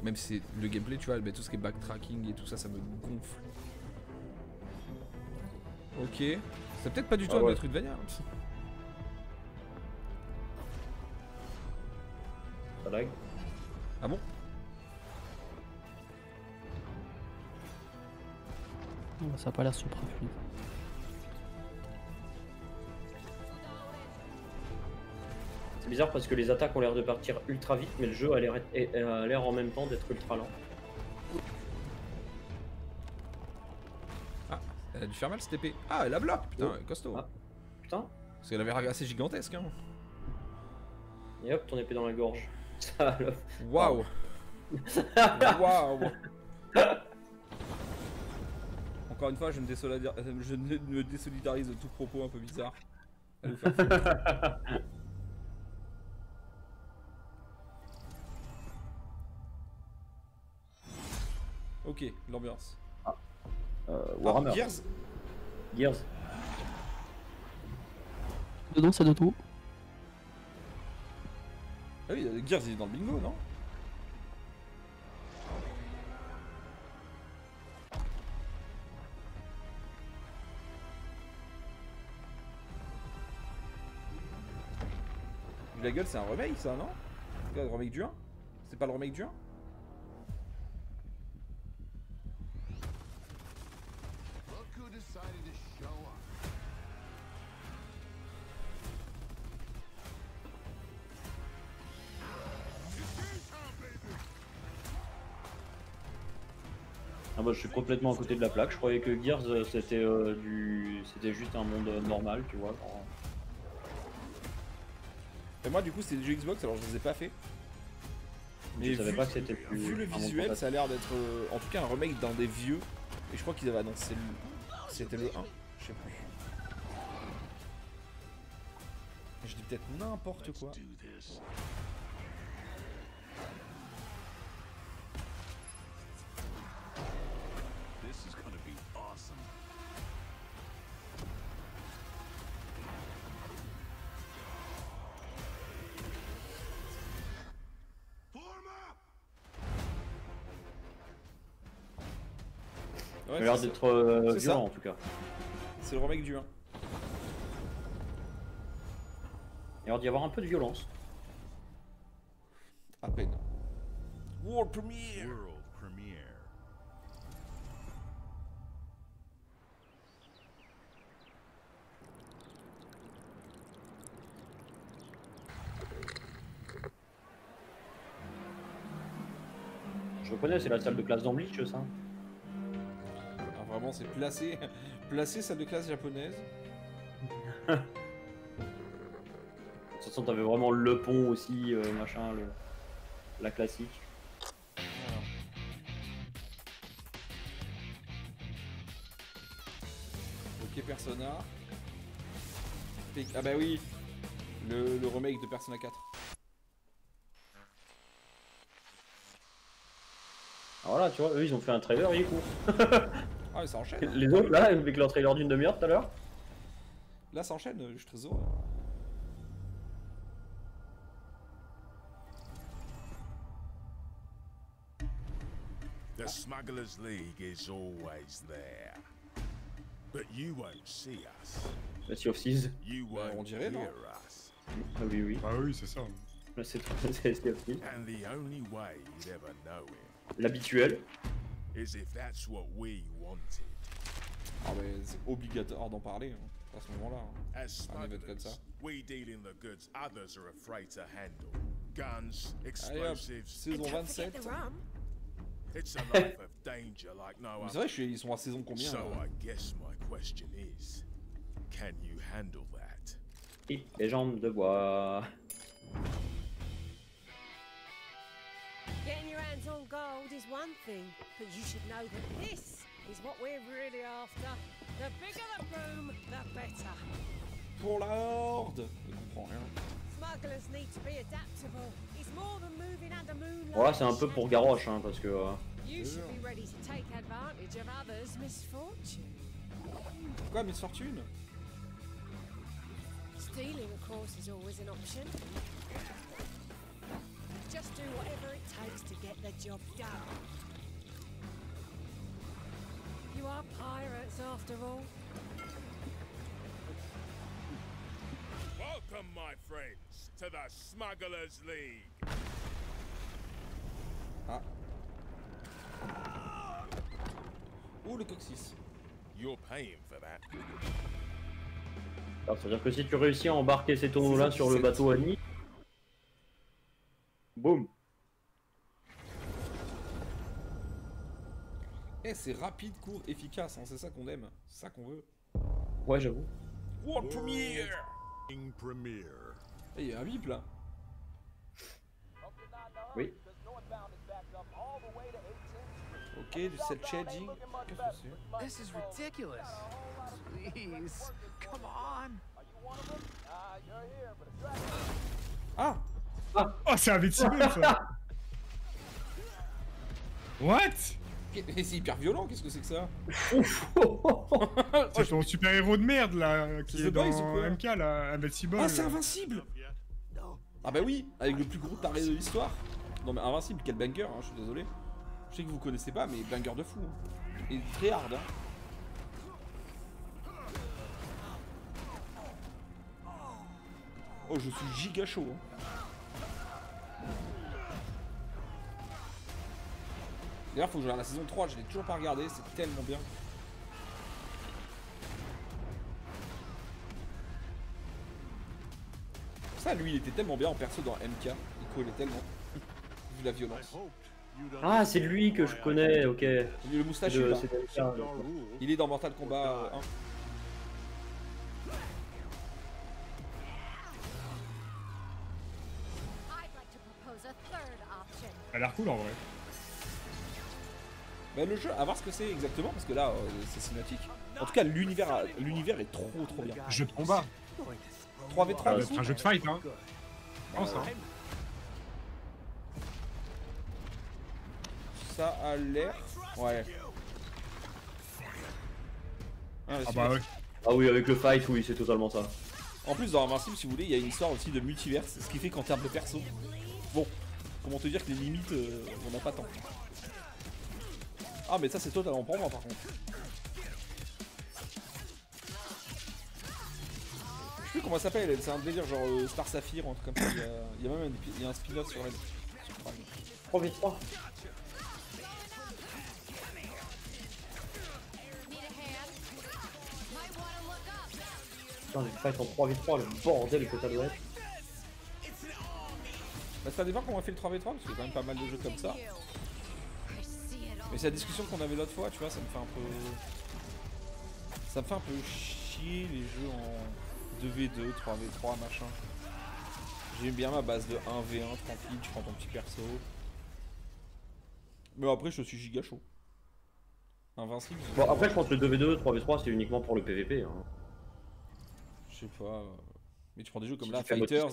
même si c'est le gameplay, tu vois, tout ce qui est backtracking et tout ça, ça me gonfle. Ok. C'est peut-être pas du tout un Metroidvania. Ça lag. Ah bon? Ça a pas l'air super fluide. C'est bizarre parce que les attaques ont l'air de partir ultra vite, mais le jeu a l'air en même temps d'être ultra lent. Ah, elle a dû faire mal cette épée. Ah, elle a bloqué, putain, costaud. Ah, putain. Parce qu'elle avait l'air assez gigantesque, hein. Et hop, ton épée dans la gorge. Waouh. Waouh. Encore une fois, je me désolidarise de tout propos un peu bizarre. Elle nous fait ok, l'ambiance. Warhammer. Gears. Dedans, c'est de tout. Ah oui, Gears il est dans le bingo, non? La gueule, c'est un remake ça, non? C'est le remake du 1? C'est pas le remake du 1? Ah bah, je suis complètement à côté de la plaque. Je croyais que Gears c'était juste un monde normal, tu vois. Et moi du coup c'était des jeux Xbox, alors je les ai pas fait. Mais je savais pas que c'était plus. Vu le visuel, ça a l'air d'être en tout cas un remake d'un des vieux. Et je crois qu'ils avaient annoncé c'était le 1, je sais plus. Je dis peut-être n'importe quoi. Ouais, il a l'air d'être violent en tout cas. C'est le remake du 1. Il a l'air d'y avoir un peu de violence. À peine. World Premiere. Je reconnais, c'est la salle de classe d'Amblich, ça. Ah, vraiment, c'est placé, placé salle de classe japonaise. De toute façon, t'avais vraiment le pont aussi, machin, la classique. Voilà. Ok, Persona. Ah bah oui, le remake de Persona 4. Alors là, tu vois, eux ils ont fait un trailer, il est court. Ah, mais ça enchaîne. Les autres là, avec leur trailer d'une demi-heure tout à l'heure. Là, ça enchaîne, je suis très heureux. The Smugglers League is always there. But you won't see us. La Sea of Thieves. On dirait, non? Ah oui, oui. Ah oui, c'est ça. Là, c'est Sea of Thieves. And the only way you'd ever know it l'habituel is if that's what we wanted. Ah mais c'est obligatoire d'en parler hein, à ce moment-là. Hein. As smugglers, we deal in the goods others are afraid to handle. Guns, explosives. Saison 27. It's a life of danger like no other. C'est vrai, ils sont à saison combien? So I guess my question is, can you handle that? Et les jambes de bois. Getting your hands on gold is one thing, but you should know that this is what we're really after. The bigger the room, the better. Pour la horde. Je comprends rien. Smugglers need to be adaptable. It's more than moving under moonlight. Voilà, c'est un peu pour Garrosh, hein, parce que. You should be ready to take advantage of others' misfortune. Quoi, misfortune? Stealing, of course, is always an option. Just do whatever it takes to get the job done. You are pirates, after all. Welcome, my friends, to the Smugglers League. Ah. Oh, le coccyx. You're paying for that. Alors, c'est-à-dire que si tu réussis à embarquer ces tonneaux-là sur le bateau Annie, boum. Eh, c'est rapide, court, efficace, hein, c'est ça qu'on aime, c'est ça qu'on veut. Ouais, j'avoue. World Premiere. Eh, il y a un bip là. Oui. Ok, du cel shading. Qu'est-ce que c'est? This is ridiculous. Please, come on. Ah. Oh, c'est invincible ça. What? C'est hyper violent, qu'est-ce que c'est que ça? C'est ton super héros de merde là, qui est dans MK là, Invincible. Ah, c'est invincible. Ah bah oui, avec le plus gros taré de l'histoire. Non mais invincible, quel banger, hein, je suis désolé. Je sais que vous connaissez pas, mais banger de fou. Hein. Et très hard. Hein. Oh, je suis giga chaud. Hein. D'ailleurs, faut que je regarde la saison 3, je l'ai toujours pas regardé, c'est tellement bien. Ça, lui, il était tellement bien en perso dans MK, il collait tellement. Vu la violence. Ah, c'est lui que je connais, ok. Le moustachu, là. Il est dans Mortal Kombat 1. Ça a l'air cool en vrai. Bah, le jeu, à voir ce que c'est exactement, parce que là, c'est cinématique. En tout cas, l'univers est trop bien. Jeu de combat. 3v3, c'est un jeu de fight, hein. Je pense, hein. Ça a l'air. Ouais. Ah bah ouais. Ah oui, avec le fight, oui, c'est totalement ça. En plus, dans Invincible, si vous voulez, il y a une histoire aussi de multiverse, ce qui fait qu'en termes de perso, bon, comment te dire que les limites, on n'a pas tant. Ah mais ça c'est totalement pour moi par contre. Je sais plus comment ça s'appelle, c'est un délire genre Star Sapphire ou un truc comme ça. Il y a même un spin-off sur elle. 3v3. Putain, j'ai fight en 3v3, le bordel que ça doit être. Bah ça dépend comment on fait le 3v3 parce qu'il y a quand même pas mal de jeux comme ça. Mais c'est la discussion qu'on avait l'autre fois, tu vois, ça me fait un peu... Ça me fait un peu chier les jeux en 2v2, 3v3, machin. J'aime bien ma base de 1v1, tranquille, tu prends ton petit perso. Mais après je suis giga chaud. Invincible. Bon après je pense que le 2v2, 3v3 c'est uniquement pour le PVP. Hein. Je sais pas... Mais tu prends des jeux comme si la Fighters...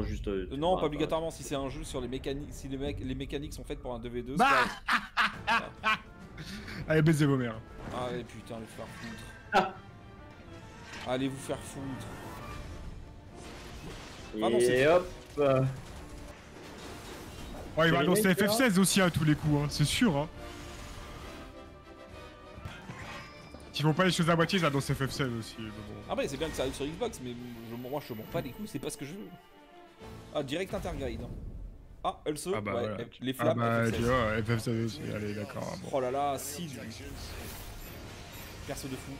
Juste, non, pas obligatoirement. Si c'est un jeu sur les mécaniques, si les mécaniques sont faites pour un 2v2. Bah allez, baisez vos mères. Allez, putain, allez faire foutre. Allez vous faire foutre. Ah non, c'est hop. Ouais, il va annoncer FF16 aussi à tous les coups, hein, c'est sûr. Hein. S'ils font pas les choses à moitié, ils annoncent FF16 aussi. Bon. Ah bah c'est bien que ça arrive sur Xbox, mais moi je m'en pas les coups, c'est pas ce que je veux. Ah, direct Intergrade. Ah, also, ah bah, ouais, voilà. les flammes. Ah bah, tu vois, FF16 aussi, allez, d'accord. Bon. Oh là là, Sid. Perso de fou.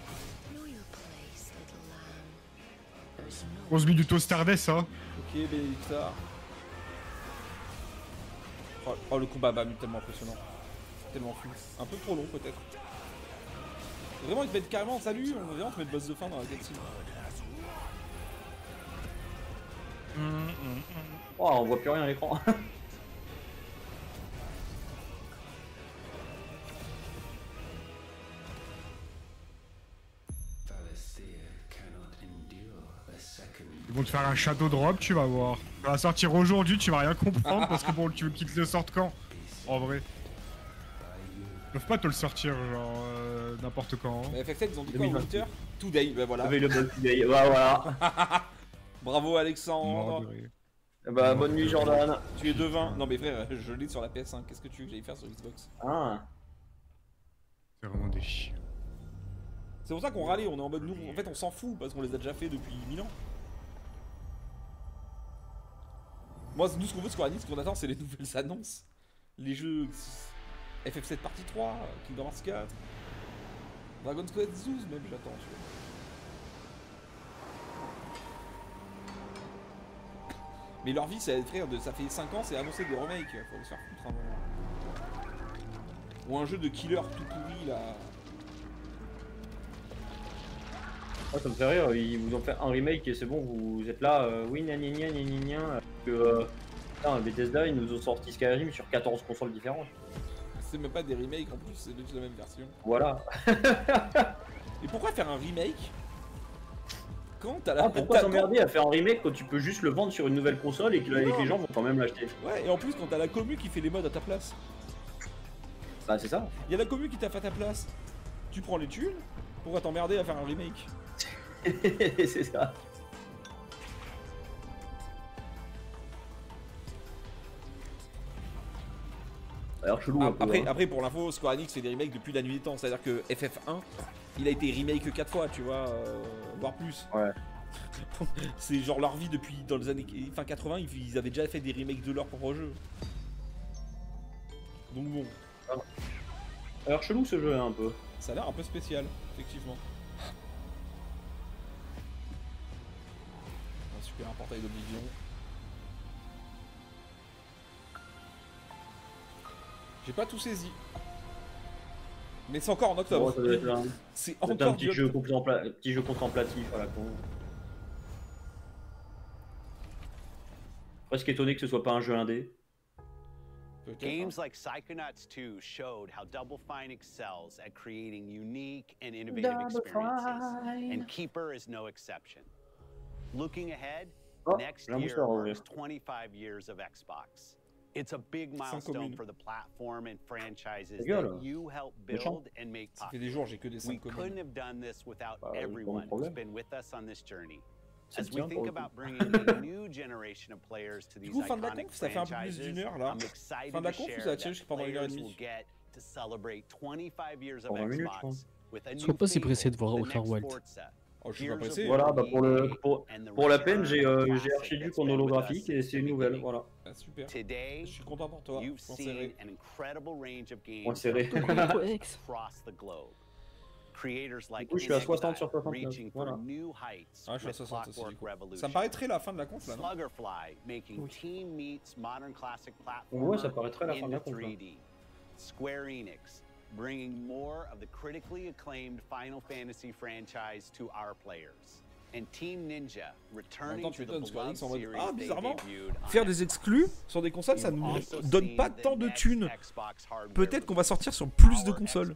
11 minutes au Stardust, hein. Ok, Bélictar. Oh, le combat bam, tellement impressionnant. Tellement fou. Un peu trop long, peut-être. Vraiment, ils te mettent carrément, salut, on va vraiment te mettre boss de fin dans la cutscene. Oh, on voit plus rien à l'écran. Ils vont te faire un shadow drop, tu vas voir. Ça va sortir aujourd'hui, tu vas rien comprendre parce que bon, tu veux qu'ils te le sortent quand? En vrai. Ils peuvent pas te le sortir genre n'importe quand. Hein. Mais FF7 ils ont dit quoi au Twitter? Today, bah voilà. Today, bah voilà. Bravo Alexandre. Bah bonne nuit Jordan. Tu es devin. Non mais frère, je l'ai sur la PS5, qu'est-ce que tu veux que j'aille faire sur Xbox? Ah. C'est vraiment des chiens. C'est pour ça qu'on râlait, on est en mode nous, en fait on s'en fout parce qu'on les a déjà fait depuis 1000 ans. Moi nous ce qu'on veut, ce qu'on attend c'est les nouvelles annonces. Les jeux FF7 partie 3, Kingdom Hearts 4, Dragon's Quest 12 même j'attends tu vois. Mais leur vie, c'est frère, ça fait 5 ans, c'est annoncer des remakes, faut se faire foutre un moment. Ou un jeu de killer tout pourri là. Oh, ça me fait rire, ils vous ont fait un remake et c'est bon, vous êtes là, oui, gna gna gna gna gna. Putain, Bethesda, ils nous ont sorti Skyrim sur 14 consoles différentes. C'est même pas des remakes en plus, c'est juste la même version. Voilà. Et pourquoi faire un remake quand t'as la... pourquoi t'emmerder à faire un remake quand tu peux juste le vendre sur une nouvelle console et que les gens vont quand même l'acheter? Ouais, et en plus quand t'as la commu qui fait les mods à ta place. Bah c'est ça. Y'a la commu qui t'a fait à ta place. Tu prends les thunes, pourquoi t'emmerder à faire un remake? C'est ça. Alors chelou un peu, après pour l'info, Square Enix fait des remakes depuis la nuit des temps, c'est-à-dire que FF1, il a été remake 4 fois, tu vois, voire plus. Ouais. C'est genre leur vie depuis dans les années fin 80, ils avaient déjà fait des remakes de leur propre jeu. Donc bon. Alors chelou ce jeu un peu. Ça a l'air un peu spécial, effectivement. Un super portail d'Oblivion. J'ai pas tout saisi. Mais c'est encore en octobre. Bon, c'est encore un petit jeu contemplatif à la con. Presque étonné que ce soit pas un jeu indé. Games like Psychonauts 2 showed how Double Fine excels at creating unique and innovative experiences, and Keeper is no exception. Looking ahead, next year marks 25 years of Xbox. It's a big milestone for the platform and franchises that you help build and make possible. We couldn't have done this without everyone who's been with us on this journey. As we think about bringing a new generation of players to these iconic franchises, I'm excited to share that players will get to celebrate 25 years of Xbox with a new Sois pas si pressé de voir Outer Wild. Oh, je suis pas pressé. Voilà, bah pour la peine, j'ai Archiduke en holographique et c'est une nouvelle, voilà. Ah, super. Je suis content pour toi. You've seen an incredible range of games across the globe. Creators like je suis à 60 sur 69. reaching for new heights with Clockwork Revolution. Ça me paraîtrait la fin de la conf là, non? Sluggerfly making Team Meat's modern classic platform ouais, ça paraîtrait la fin de la conf. 3D. Square Enix bringing more of the critically acclaimed Final Fantasy franchise to our players. And Team Ninja returning to the beloved series they debuted on faire des exclus sur des consoles, ça nous donne pas tant de thunes. Peut-être qu'on va sortir sur plus de consoles.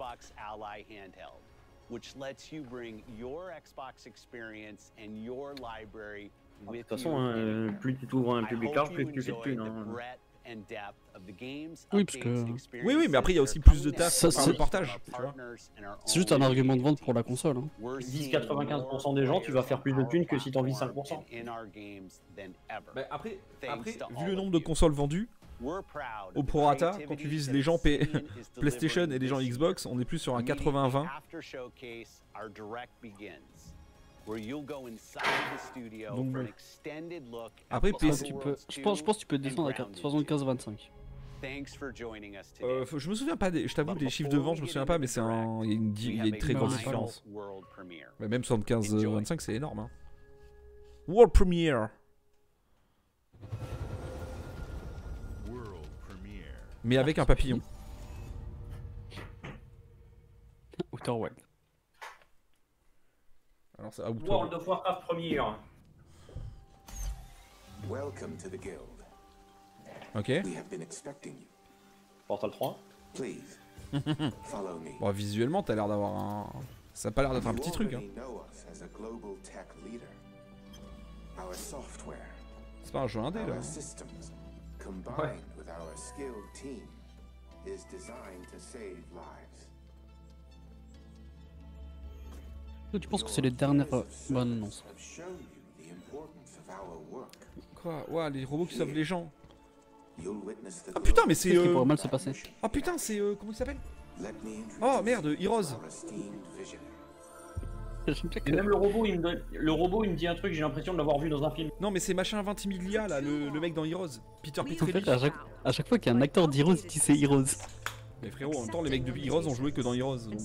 Which lets you bring your Xbox experience and your library with de toute façon, plus tu t'ouvres un public large, plus tu fais de thunes. Oui, parce que... Oui, mais après il y a aussi plus de taf par le portage. C'est juste un argument de vente pour la console. Hein. 10-95% des gens, tu vas faire plus de thunes que si t'en vis 5%. Bah après, vu le nombre de consoles vendues, au prorata, quand tu vises les gens PlayStation et les gens Xbox, on est plus sur un 80-20. Donc bon. Après PC, je pense que tu peux descendre à 75-25. Je me souviens pas, je t'avoue des chiffres de vente, je me souviens pas, mais il y a une très grosse différence. Mais même 75-25 c'est énorme. Hein. World Premiere. Mais avec un papillon. Outer Wild. Alors c'est Outer World of Warcraft Premiere. Welcome to the guild. Ok. We have been expecting you. Portal 3. Please. Follow me. Bon, visuellement, t'as l'air d'avoir un. Ça a pas l'air d'être un petit truc. Hein. C'est pas un jeu indé là. Combined with our skilled team is designed to save lives. Tu penses que c'est les dernières bonnes annonces? Quoi? Ouais, les robots qui sauvent les gens. Ah putain, mais c'est. Qu'est-ce qui pourrait mal se passer? Ah putain, c'est. Comment il s'appelle? Oh merde, Heroes. Et même le robot, il me dit un truc, j'ai l'impression de l'avoir vu dans un film. Non, mais c'est machin Ventimiglia là, le mec dans Heroes. Peter Petrelli. En fait, à chaque fois qu'il y a un acteur d'Heroes, il dit c'est Heroes. Mais frérot, en même temps, les mecs de Heroes ont joué que dans Heroes. Donc...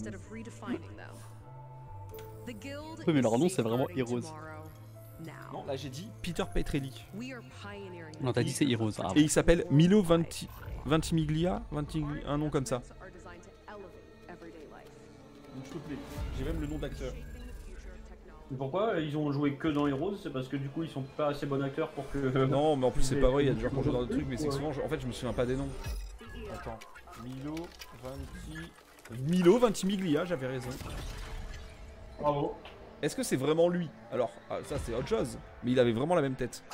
Oui, mais leur nom c'est vraiment Heroes. Non, là j'ai dit Peter Petrelli. Non, t'as dit c'est Heroes. Ah, et il s'appelle Milo Ventimiglia, un nom comme ça. Donc s'il te plaît, j'ai même le nom d'acteur. Et pourquoi ils ont joué que dans Heroes? C'est parce que du coup ils sont pas assez bons acteurs pour que... Non, mais en plus c'est pas vrai, il y a des gens qui ont joué dans d'autres trucs, mais c'est que souvent, en fait je me souviens pas des noms. Attends, Milo Ventimiglia, j'avais raison. Bravo. Est-ce que c'est vraiment lui? Alors, ça c'est autre chose, mais il avait vraiment la même tête.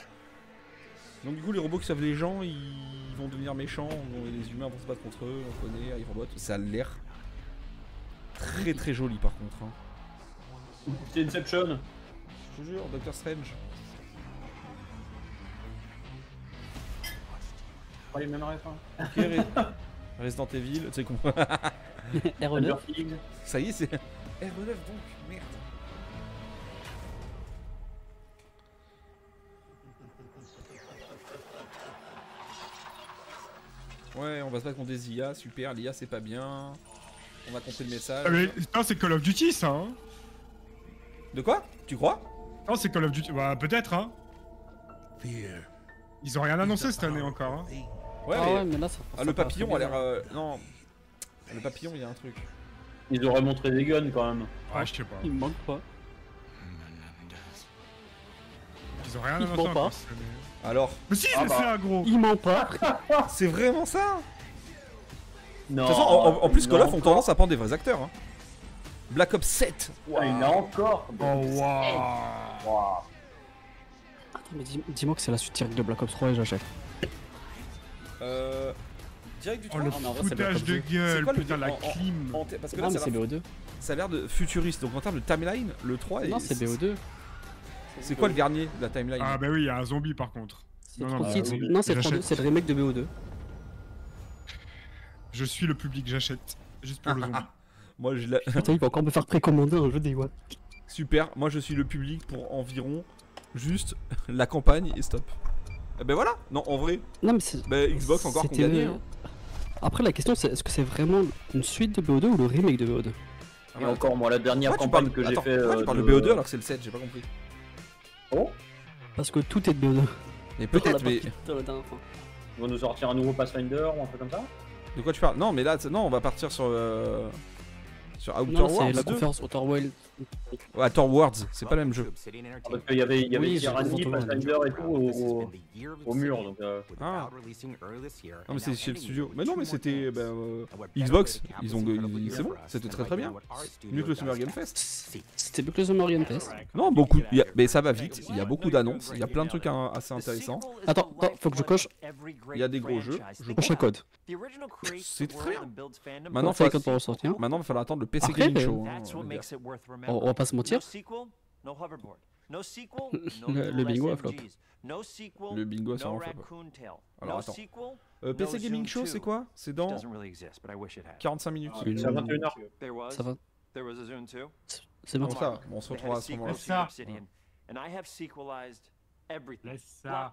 Donc du coup les robots qui sauvent les gens, ils vont devenir méchants, les humains vont se battre contre eux, on connaît, iRobot, ça a l'air très très joli par contre. Hein. C'est Inception. Je te jure, Doctor Strange. Pas les mêmes rêves. Hein. Ok, Resident Evil, tu sais qu'on... R9. Ça y est, c'est... R9 donc, merde. Ouais, on va se battre contre des IA, super, l'IA c'est pas bien. On a compris le message. Ah mais non, c'est Call of Duty ça hein. De quoi? Tu crois? Non, c'est Call of Duty, bah peut-être hein. Ils ont rien annoncé cette année encore hein. Ouais, ouais, mais là, le papillon a l'air... Non, le papillon il y a un truc. Ils auraient montré des guns quand même. Ouais, je sais pas. Il me manque pas. Ils ont rien annoncé encore cette année. Alors? Mais si, c'est ça gros. Il ment pas. C'est vraiment ça? Non. De toute façon, en plus Call of ont tendance à prendre des vrais acteurs. Hein. Black Ops 7. Wow. Il y en a encore. Oh waouh. Attends, mais dis-moi que c'est la suite directe de Black Ops 3 et j'achète. Direct du 3. Oh le foutage de gueule, putain la clim. Parce que là, c'est BO2. Ça a l'air de futuriste, donc en termes de timeline, le 3 est... Non, c'est BO2. C'est quoi le dernier de la timeline? Ah bah oui, il y a un zombie par contre. Non, c'est 32, c'est le remake de BO2. Je suis le public, j'achète. Juste pour le zombie. Moi je l'ai. Putain, il va encore me faire précommander un jeu Day One. Super, moi je suis le public pour environ juste la campagne et stop. Eh ben voilà, non en vrai. Non mais c'est. Bah, Xbox encore qu'on gagnait. Hein. Après la question c'est est-ce que c'est vraiment une suite de BO2 ou le remake de BO2? Et encore moi la dernière campagne que j'ai fait. Pourquoi tu parles de BO2 alors que c'est le 7, j'ai pas compris. Oh. Parce que tout est de BO2. Mais peut-être mais. Ils vont nous sortir un nouveau Pathfinder ou un truc comme ça? De quoi tu parles? Non mais là non on va partir sur Outer non, Worlds. C'est la conférence Outer Worlds. Ouais, Outer Worlds, c'est pas le même jeu. Parce qu'il y avait Tyranny, Pathfinder et tout au mur donc. Ah. Non mais c'est chez le studio. Mais non mais c'était Xbox, ils ont c'est bon, c'était très bien. Mieux que le Summer Game Fest. C'était mieux que le Summer Game Fest. Non beaucoup, mais ça va vite. Il y a beaucoup d'annonces, il y a plein de trucs assez intéressants. Attends, faut que je coche. Il y a des gros jeux. Je coche un code. C'est très bien. Maintenant il faut code pour ressortir. Maintenant il va falloir attendre le PC Après, Gaming Show. On va pas se mentir. Le bingo a flop. Le bingo c'est un flop. Alors attends. PC Gaming Show c'est quoi? C'est dans 45 minutes. C'est à 21h. Ça va. C'est bon ça, on se retrouvera à ce moment-là. Laisse ça.